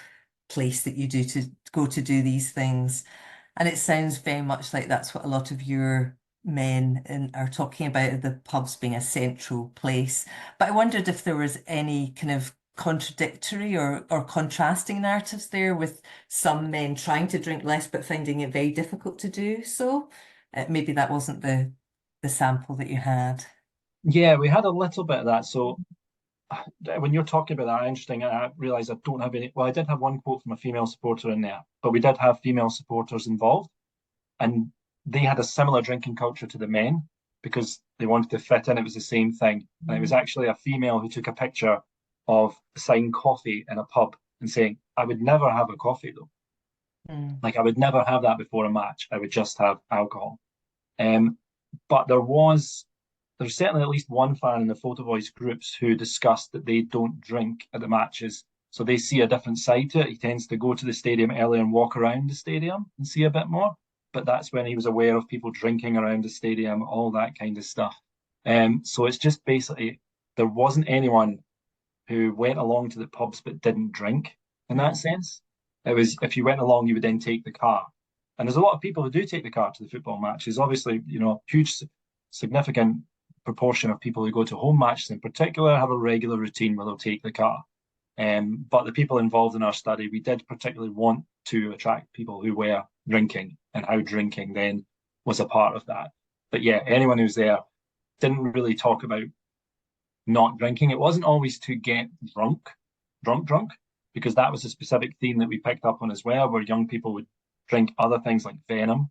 place that you go to do these things. And it sounds very much like that's what a lot of your men are talking about, the pubs being a central place. But I wondered if there was any kind of contradictory or contrasting narratives there, with some men trying to drink less but finding it very difficult to do so. Maybe that wasn't the sample that you had. Yeah, we had a little bit of that. So when you're talking about that, interesting, I realise I don't have any. Well, I did have one quote from a female supporter in there, but we did have female supporters involved, and they had a similar drinking culture to the men because they wanted to fit in. It was the same thing. And it was actually a female who took a picture of signed coffee in a pub and saying, I would never have a coffee though. Like I would never have that before a match. I would just have alcohol. But there was there's certainly at least one fan in the photo voice groups who discussed that they don't drink at the matches. So they see a different side to it. He tends to go to the stadium earlier and walk around the stadium and see a bit more. But that's when he was aware of people drinking around the stadium, all that kind of stuff. So it's just basically, there wasn't anyone who went along to the pubs but didn't drink in that sense. It was, if you went along, you would then take the car. And there's a lot of people who do take the car to the football matches. Obviously, you know, huge, significant proportion of people who go to home matches in particular have a regular routine where they'll take the car. But the people involved in our study, we did particularly want to attract people who were drinking, and how drinking then was a part of that. But yeah, anyone who's there didn't really talk about not drinking. It wasn't always to get drunk, because that was a specific theme that we picked up on as well, where young people would drink other things like venom,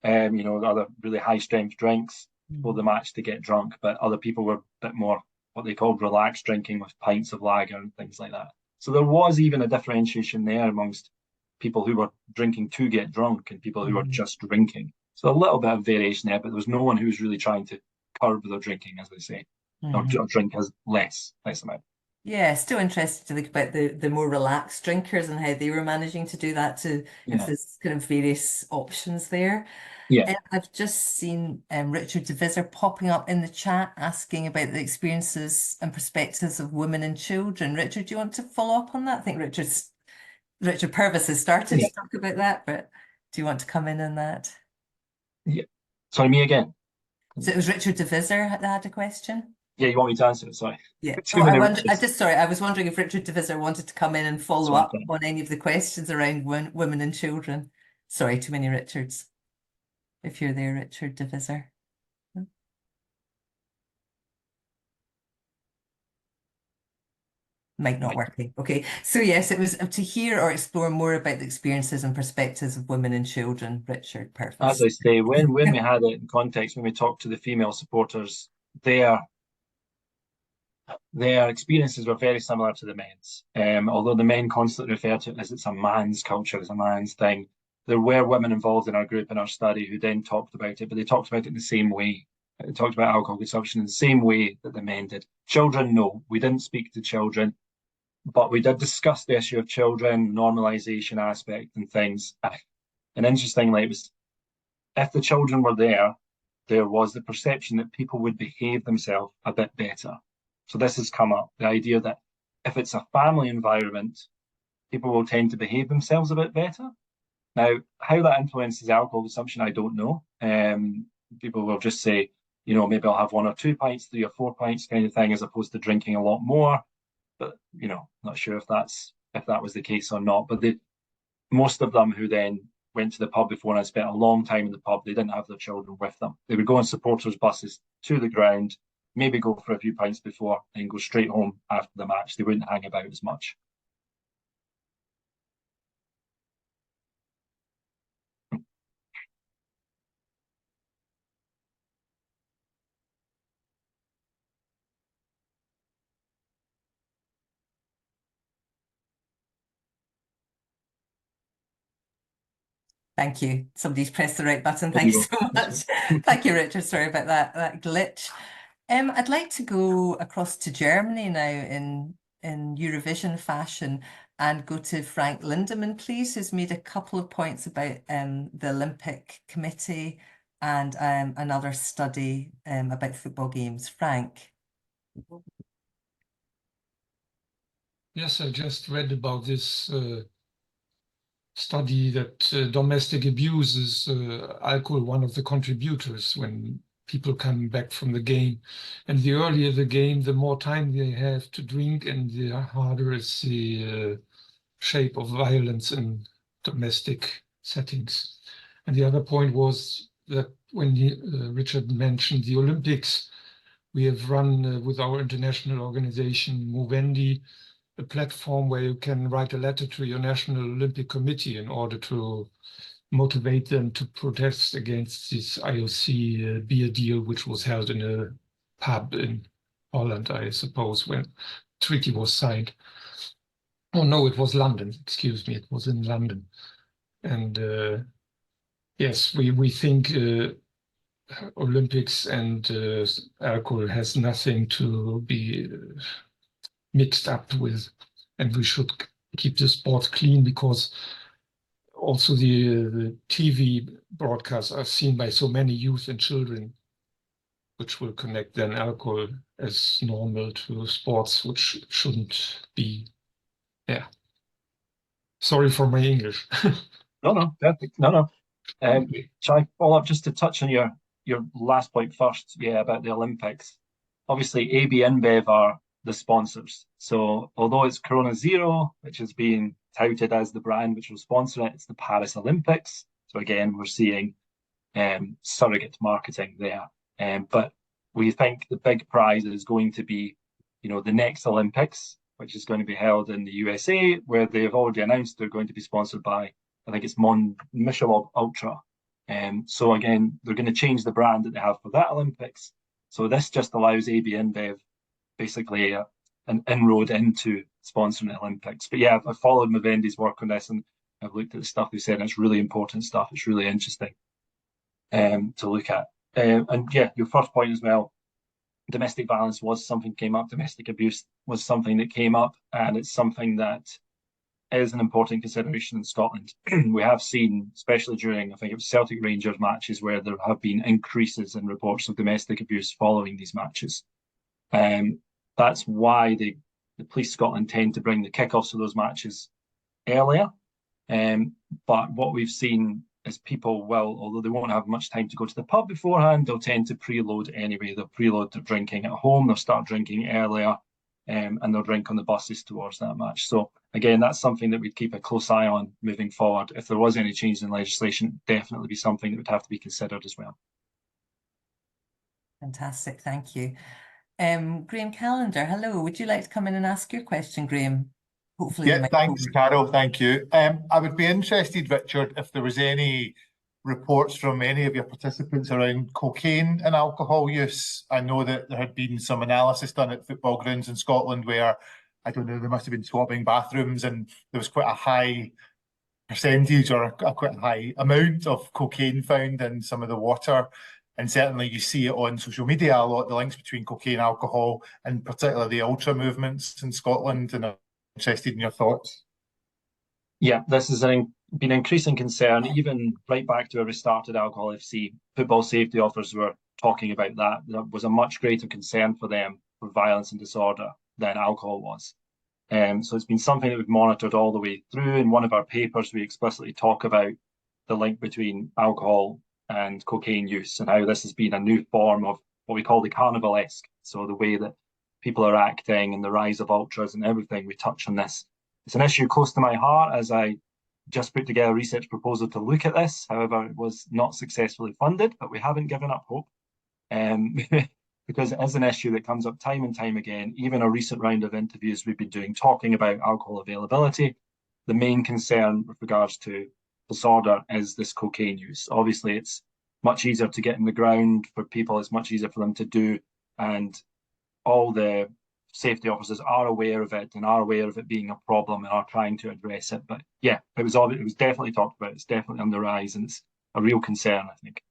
you know, other really high strength drinks before the match to get drunk. But other people were a bit more what they called relaxed drinking with pints of lager and things like that. So there was even a differentiation there amongst people who were drinking to get drunk and people who were just drinking. So a little bit of variation there, but there was no one who was really trying to curb their drinking, as they say, or drink as less amount. Yeah, still interested to think about the more relaxed drinkers and how they were managing to do that if there's kind of various options there. Yeah. I've just seen Richard Purves popping up in the chat asking about the experiences and perspectives of women and children. Richard, do you want to follow up on that? I think Richard Purves has started to talk about that, but do you want to come in on that? Yeah. Sorry, me again. So it was Richard Purves that had a question? Yeah, you want me to answer it? Sorry. Yeah. I was wondering if Richard Purves wanted to come in and follow up on any of the questions around women and children. Sorry, too many Richards. If you're there, Richard Purves. Might not working. Okay. So yes, it was to hear or explore more about the experiences and perspectives of women and children, Richard Purves. As I say, when we had it in context, when we talked to the female supporters, their experiences were very similar to the men's. Although the men constantly refer to it as it's a man's culture, it's a man's thing. There were women involved in our group, in our study, who then talked about it, but they talked about it in the same way. They talked about alcohol consumption in the same way that the men did. Children, no, we didn't speak to children, but we did discuss the issue of children, normalization aspect and things. And interestingly, it was, if the children were there was the perception that people would behave themselves a bit better. So this has come up, the idea that if it's a family environment, people will tend to behave themselves a bit better. Now, how that influences alcohol consumption, I don't know. People will just say, you know, maybe I'll have 1 or 2 pints, 3 or 4 pints kind of thing, as opposed to drinking a lot more. But, you know, not sure if that was the case or not. But most of them who then went to the pub before and had spent a long time in the pub, they didn't have their children with them. They would go on supporters' buses to the ground, maybe go for a few pints before, and go straight home after the match. They wouldn't hang about as much. Thank you. Somebody's pressed the right button. Thank you so much. Thank you, Richard. Sorry about that glitch. I'd like to go across to Germany now in Eurovision fashion and go to Frank Lindemann, please, who's made a couple of points about the Olympic Committee and another study about football games. Frank. Yes, I just read about this study that domestic abuse is alcohol one of the contributors when people come back from the game. And the earlier the game, the more time they have to drink, and the harder is the shape of violence in domestic settings. And the other point was that when Richard mentioned the Olympics, we have run with our international organization, Movendi, a platform where you can write a letter to your National Olympic Committee in order to motivate them to protest against this IOC beer deal, which was held in a pub in Holland, I suppose, when treaty was signed. Oh no, it was London, excuse me, it was in London. And yes, we think Olympics and alcohol has nothing to be mixed up with, and we should keep the sport clean, because also the TV broadcasts are seen by so many youth and children, which will connect then alcohol as normal to sports, which shouldn't be. Yeah. Sorry for my English. No, perfect. No. Shall I follow up just to touch on your last point first? Yeah, about the Olympics. Obviously, AB InBev are the sponsors. So although it's Corona Zero, which is being touted as the brand which will sponsor it, it's the Paris Olympics. So again, we're seeing surrogate marketing there. But we think the big prize is going to be, the next Olympics, which is going to be held in the USA, where they've already announced they're going to be sponsored by, I think it's Michelob Ultra. So again, they're going to change the brand that they have for that Olympics. So this just allows AB InBev basically an inroad into sponsoring the Olympics. But yeah, I've followed Mavendi's work on this, and I've looked at the stuff they said, and it's really important stuff. It's really interesting to look at. And yeah, your first point as well, domestic violence was something came up, domestic abuse was something that came up, and it's something that is an important consideration in Scotland. We have seen, especially during, I think it was Celtic Rangers matches, where there have been increases in reports of domestic abuse following these matches. That's why the Police Scotland tend to bring the kickoffs of those matches earlier. But what we've seen is people will, although they won't have much time to go to the pub beforehand, they'll tend to preload anyway. They'll preload their drinking at home, they'll start drinking earlier, and they'll drink on the buses towards that match. So again, that's something that we'd keep a close eye on moving forward. If there was any change in legislation, definitely be something that would have to be considered as well. Fantastic, thank you. Graham Callender, hello. Would you like to come in and ask your question, Graham? Hopefully, yeah, thanks, Carol. Thank you. I would be interested, Richard, if there was any reports from any of your participants around cocaine and alcohol use. I know that there had been some analysis done at football grounds in Scotland where, I don't know, there must have been swabbing bathrooms, and there was quite a high percentage or quite a high amount of cocaine found in some of the water. And certainly you see it on social media a lot, the links between cocaine, alcohol, and particularly the ultra movements in Scotland. And I'm interested in your thoughts. Yeah, this has been increasing concern, even right back to where we started Alcohol FC. Football safety officers were talking about that. There was a much greater concern for them for violence and disorder than alcohol was. So it's been something that we've monitored all the way through. In one of our papers, we explicitly talk about the link between alcohol and cocaine use, and how this has been a new form of what we call the carnivalesque. So the way that people are acting and the rise of ultras and everything, we touch on this. It's an issue close to my heart, as I just put together a research proposal to look at this. However, it was not successfully funded, but we haven't given up hope. Because it is an issue that comes up time and time again. Even a recent round of interviews we've been doing talking about alcohol availability, the main concern with regards to disorder is this cocaine use. Obviously, it's much easier to get in the ground for people. It's much easier for them to do, and all the safety officers are aware of it and are aware of it being a problem and are trying to address it. But yeah, it was definitely talked about. It's definitely on the rise, and it's a real concern, I think.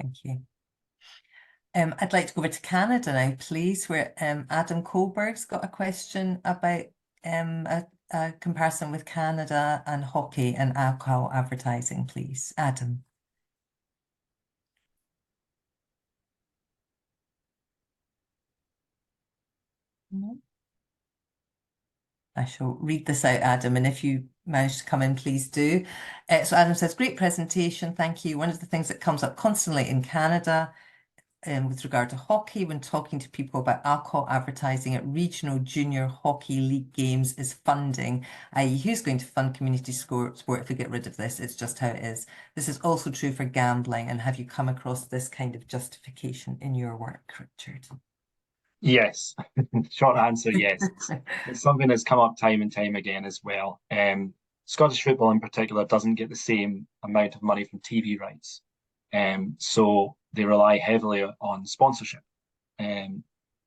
Thank you. I'd like to go over to Canada now, please, where Adam Kohlberg's got a question about a comparison with Canada and hockey and alcohol advertising, please. Adam. I shall read this out, Adam, and if you manage to come in, please do. So Adam says, great presentation, thank you. One of the things that comes up constantly in Canada with regard to hockey, when talking to people about alcohol advertising at regional junior hockey league games, is funding, i.e. who's going to fund community sport if we get rid of this? It's just how it is. This is also true for gambling, and have you come across this kind of justification in your work, Richard? Yes. Short answer, yes. It's something that's come up time and time again as well. Scottish football in particular doesn't get the same amount of money from TV rights. So they rely heavily on sponsorship.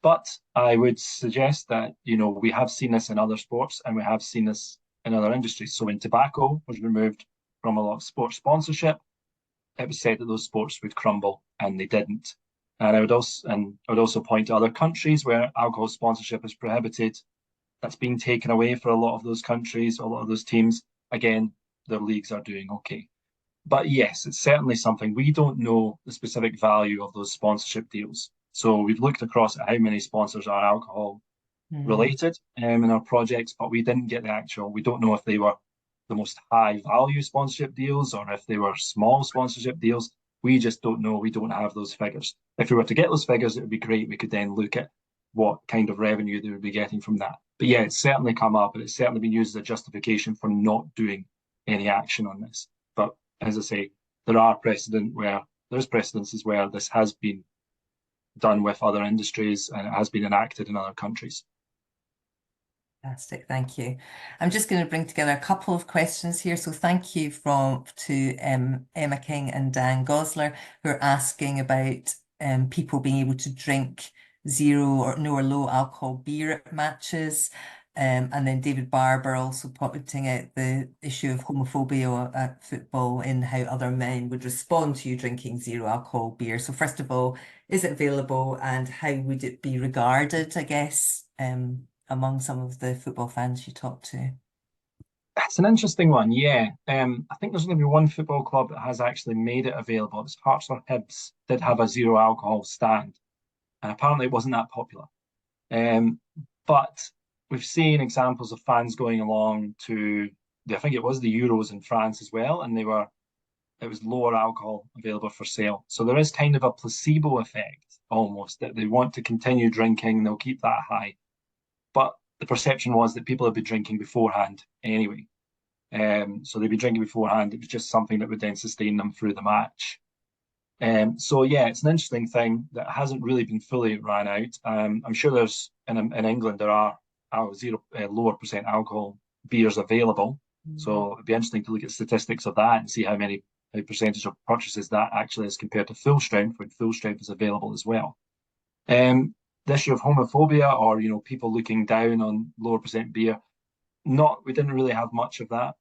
But I would suggest that, we have seen this in other sports and we have seen this in other industries. So when tobacco was removed from a lot of sports sponsorship, it was said that those sports would crumble, and they didn't. And I would also point to other countries where alcohol sponsorship is prohibited. That's being taken away for a lot of those countries, a lot of those teams. Again, their leagues are doing okay. But yes, it's certainly something. We don't know the specific value of those sponsorship deals. So we've looked across at how many sponsors are alcohol related in our projects, but we didn't get the actual. We don't know if they were the most high value sponsorship deals or if they were small sponsorship deals. We just don't know. We don't have those figures. If we were to get those figures, it would be great. We could then look at what kind of revenue they would be getting from that. But yeah, it's certainly come up, and it's certainly been used as a justification for not doing any action on this. But as I say, there's precedences where this has been done with other industries and it has been enacted in other countries. Fantastic, thank you. I'm just going to bring together a couple of questions here. So thank you to Emma King and Dan Gosler, who are asking about people being able to drink zero or no or low alcohol beer at matches. And then David Barber also pointing out the issue of homophobia at football in how other men would respond to you drinking zero alcohol beer. So first of all, is it available and how would it be regarded, I guess, among some of the football fans you talk to? That's an interesting one, yeah. I think there's only been one football club that has actually made it available. It's Hearts or Hibs did have a zero alcohol stand, and apparently it wasn't that popular. But we've seen examples of fans going along to, I think it was the Euros in France as well, and it was lower alcohol available for sale. So there is kind of a placebo effect almost, that they want to continue drinking, they'll keep that high. But the perception was that people had been drinking beforehand anyway. So they'd be drinking beforehand. It was just something that would then sustain them through the match. So yeah, it's an interesting thing that hasn't really been fully ran out. I'm sure there's in England there are lower percent alcohol beers available. So it'd be interesting to look at statistics of that and see how percentage of purchases that actually is compared to full strength, when full strength is available as well. The issue of homophobia or people looking down on lower percent beer, we didn't really have much of that.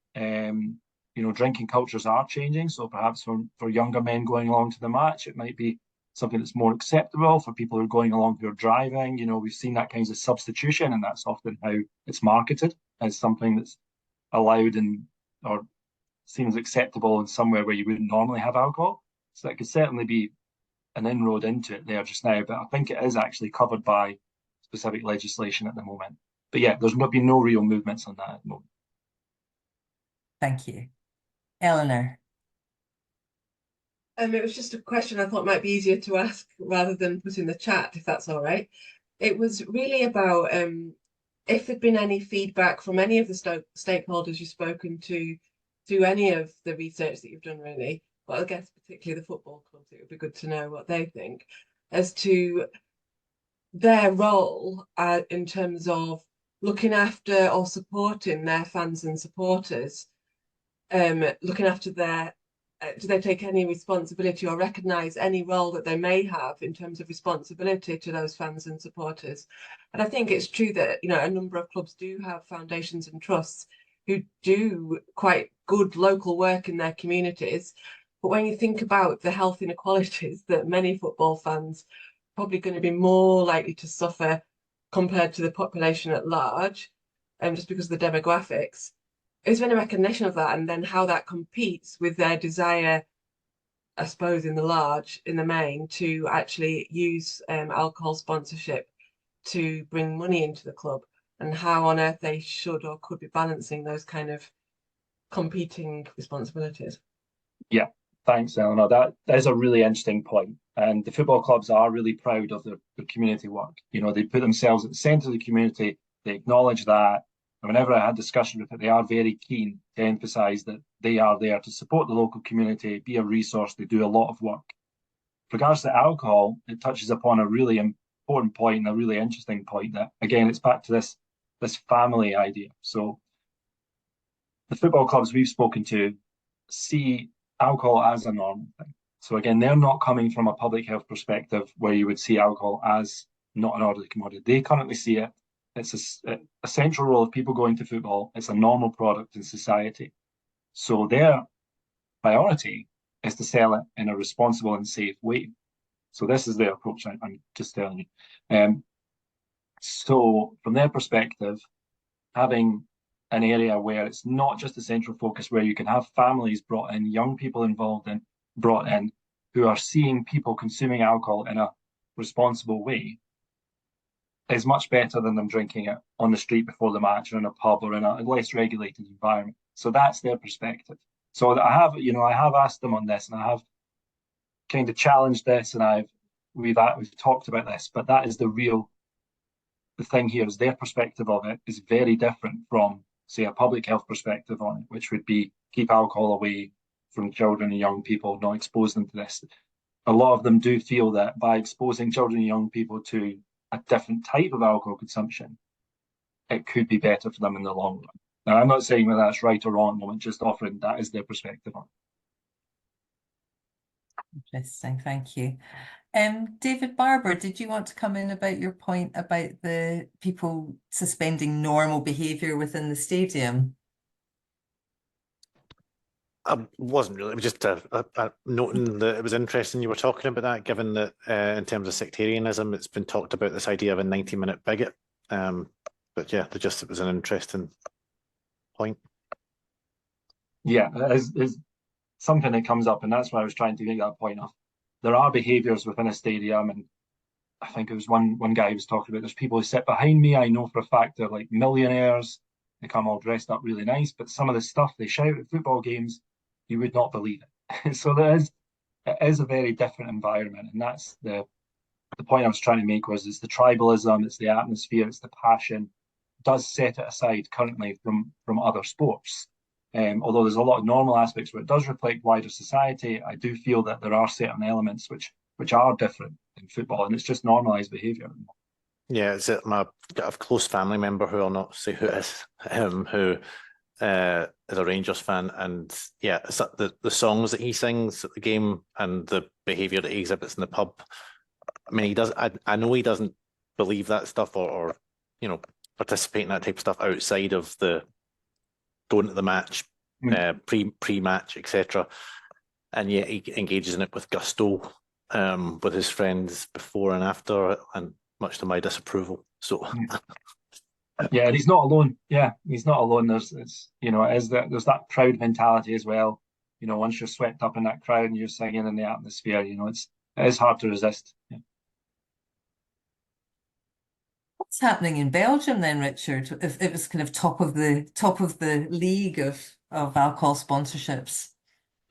Drinking cultures are changing, so perhaps for younger men going along to the match, it might be something that's more acceptable. For people who are going along who are driving, we've seen that kind of substitution, and that's often how it's marketed as something that's allowed or seems acceptable in somewhere where you wouldn't normally have alcohol. So that could certainly be an inroad into it there just now, but I think it is actually covered by specific legislation at the moment. But yeah, there's been no real movements on that at the moment. Thank you. Eleanor. It was just a question I thought might be easier to ask rather than put in the chat, if that's all right. It was really about if there'd been any feedback from any of the stakeholders you've spoken to through any of the research that you've done, really. But I guess particularly the football clubs, it would be good to know what they think as to their role in terms of looking after or supporting their fans and supporters, looking after do they take any responsibility or recognise any role that they may have in terms of responsibility to those fans and supporters? And I think it's true that a number of clubs do have foundations and trusts who do quite good local work in their communities. But when you think about the health inequalities that many football fans are probably going to be more likely to suffer compared to the population at large, just because of the demographics, is there any recognition of that, and then how that competes with their desire, I suppose, in the main, to actually use alcohol sponsorship to bring money into the club, and how on earth they should or could be balancing those kind of competing responsibilities? Yeah, thanks, Eleanor. That is a really interesting point. And the football clubs are really proud of their community work. They put themselves at the centre of the community. They acknowledge that. And whenever I had discussion with it, they are very keen to emphasise that they are there to support the local community, be a resource. They do a lot of work. With regards to alcohol, it touches upon a really important point and a really interesting point that, again, it's back to this family idea. So the football clubs we've spoken to see alcohol as a normal thing. So again, they're not coming from a public health perspective where you would see alcohol as not an orderly commodity. They currently see it. It's a central role of people going to football. It's a normal product in society. So their priority is to sell it in a responsible and safe way. So this is their approach, I'm just telling you. So from their perspective, having an area where it's not just a central focus, where you can have families brought in, young people brought in, who are seeing people consuming alcohol in a responsible way, is much better than them drinking it on the street before the match or in a pub or in a less regulated environment. So that's their perspective. So I have asked them on this, and I have kind of challenged this, and we've talked about this, but that is the thing here is their perspective of it is very different from, say, a public health perspective on it, which would be keep alcohol away from children and young people, not expose them to this. A lot of them do feel that by exposing children and young people to a different type of alcohol consumption, it could be better for them in the long run. Now, I'm not saying whether that's right or wrong, I'm just offering that is their perspective on it. Interesting, thank you. David Barber, did you want to come in about your point about the people suspending normal behaviour within the stadium? I wasn't really, it was just noting that it was interesting you were talking about that, given that in terms of sectarianism, it's been talked about this idea of a 90-minute bigot. But yeah, it was an interesting point. Yeah, it's something that comes up, and that's why I was trying to make that point of. There are behaviours within a stadium, and I think it was one guy who was talking about, there's people who sit behind me, I know for a fact they're like millionaires, they come all dressed up really nice, but some of the stuff they shout at football games, you would not believe it. So it is a very different environment, and that's the point I was trying to make was it's the tribalism, it's the atmosphere, it's the passion, does set it aside currently from other sports. Although there's a lot of normal aspects where it does reflect wider society, I do feel that there are certain elements which are different in football, and it's just normalised behaviour. Yeah, it's got a close family member who I'll not say who it is, who is a Rangers fan, and yeah, it's the songs that he sings at the game and the behaviour that he exhibits in the pub. I mean, I know he doesn't believe that stuff or participate in that type of stuff outside of the going to the match, pre-match, etc. And yet he engages in it with gusto with his friends before and after, and much to my disapproval. So yeah, and he's not alone. Yeah, he's not alone. There's that crowd mentality as well. Once you're swept up in that crowd and you're singing in the atmosphere, it is hard to resist. Yeah. What's happening in Belgium then, Richard? If it was kind of top of the league of alcohol sponsorships.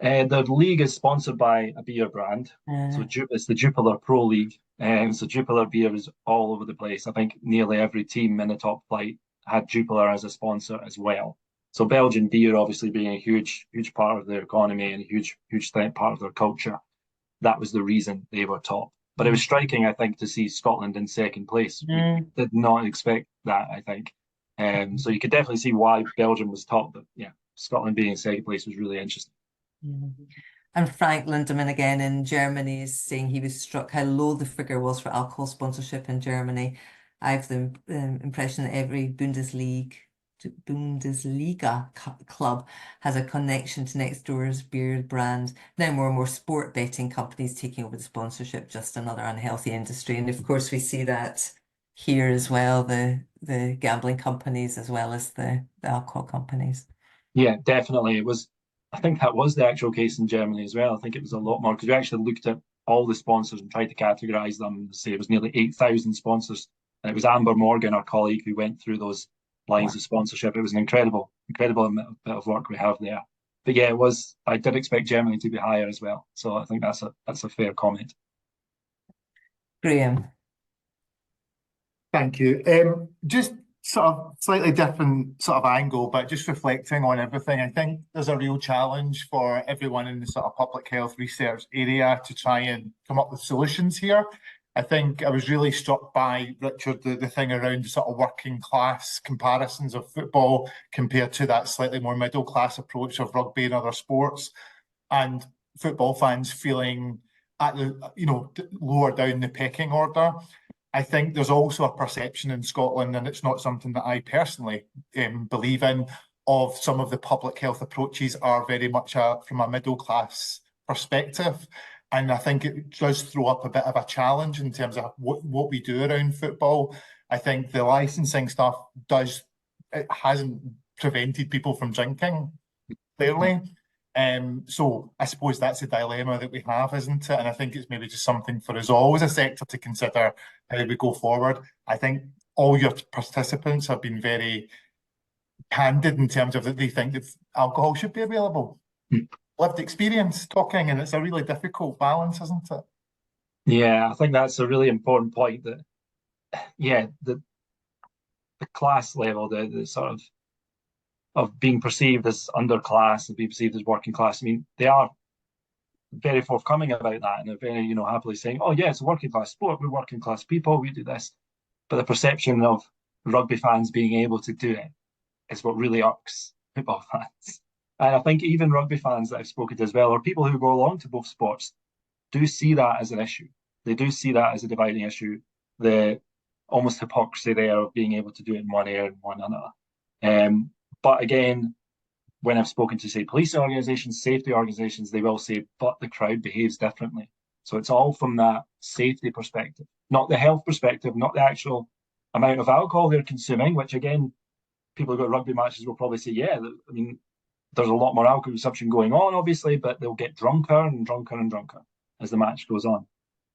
The league is sponsored by a beer brand, so it's the Jupiler Pro League, so Jupiler beer is all over the place. I think nearly every team in the top flight had Jupiler as a sponsor as well. So Belgian beer, obviously being a huge part of their economy and a huge part of their culture, that was the reason they were top. But it was striking, I think, to see Scotland in second place. We did not expect that, I think. So you could definitely see why Belgium was top, but yeah, Scotland being in second place was really interesting. And Frank Lindemann again in Germany is saying he was struck how low the figure was for alcohol sponsorship in Germany. I have the impression that every Bundesliga club has a connection to next door's beer brand. Now more and more sport betting companies taking over the sponsorship, just another unhealthy industry. And of course we see that here as well, the gambling companies as well as the alcohol companies. Yeah, definitely. I think that was the actual case in Germany as well. I think it was a lot more because we actually looked at all the sponsors and tried to categorise them and say it was nearly 8,000 sponsors. And it was Amber Morgan, our colleague, who went through those lines of sponsorship. It was an incredible bit of work we have there. But yeah, I did expect Germany to be higher as well. So I think that's a fair comment. Graham. Thank you. Just sort of slightly different sort of angle, but just reflecting on everything, I think there's a real challenge for everyone in the sort of public health research area to try and come up with solutions here. I think I was really struck by, Richard, the thing around the sort of working class comparisons of football compared to that slightly more middle class approach of rugby and other sports, and football fans feeling at the lower down the pecking order. I think there's also a perception in Scotland, and it's not something that I personally believe in, of some of the public health approaches are very much from a middle class perspective. And I think it does throw up a bit of a challenge in terms of what we do around football. I think the licensing stuff it hasn't prevented people from drinking, clearly. So I suppose that's a dilemma that we have, isn't it? And I think it's maybe just something for us all as a sector to consider how we go forward. I think all your participants have been very candid in terms of that they think that alcohol should be available. Lived experience talking, and it's a really difficult balance, isn't it? Yeah, I think that's a really important point, that the class level, the sort of being perceived as underclass and being perceived as working class. I mean, they are very forthcoming about that, and they're very, happily saying, oh yeah, it's a working class sport, we're working class people, we do this. But the perception of rugby fans being able to do it is what really irks football fans. And I think even rugby fans that I've spoken to as well, or people who go along to both sports, do see that as an issue. They do see that as a dividing issue, the almost hypocrisy there of being able to do it in one area and one another. But again, when I've spoken to, say, police organisations, safety organisations, they will say, but the crowd behaves differently. So it's all from that safety perspective, not the health perspective, not the actual amount of alcohol they're consuming, which again, people who go to rugby matches will probably say, yeah, I mean, there's a lot more alcohol consumption going on, obviously, but they'll get drunker and drunker and drunker as the match goes on.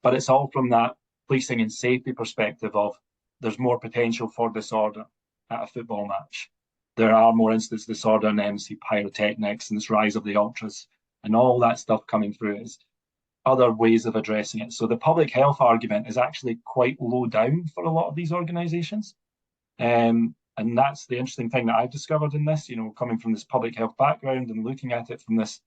But it's all from that policing and safety perspective of there's more potential for disorder at a football match. There are more instances of disorder in MC pyrotechnics and this rise of the ultras and all that stuff coming through is other ways of addressing it. So the public health argument is actually quite low down for a lot of these organisations. And that's the interesting thing that I've discovered in this, coming from this public health background and looking at it from this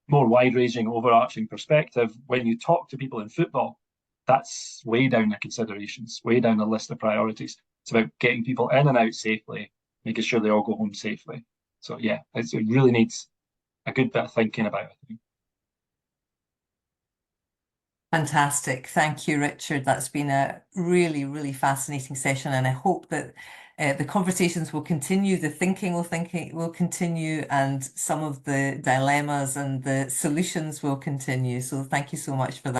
more wide-ranging, overarching perspective. When you talk to people in football, that's way down the considerations, way down the list of priorities. It's about getting people in and out safely, making sure they all go home safely. So yeah, it really needs a good bit of thinking about it, I think. Fantastic. Thank you, Richard. That's been a really, really fascinating session, and I hope that the conversations will continue, the thinking will continue, and some of the dilemmas and the solutions will continue. So thank you so much for that.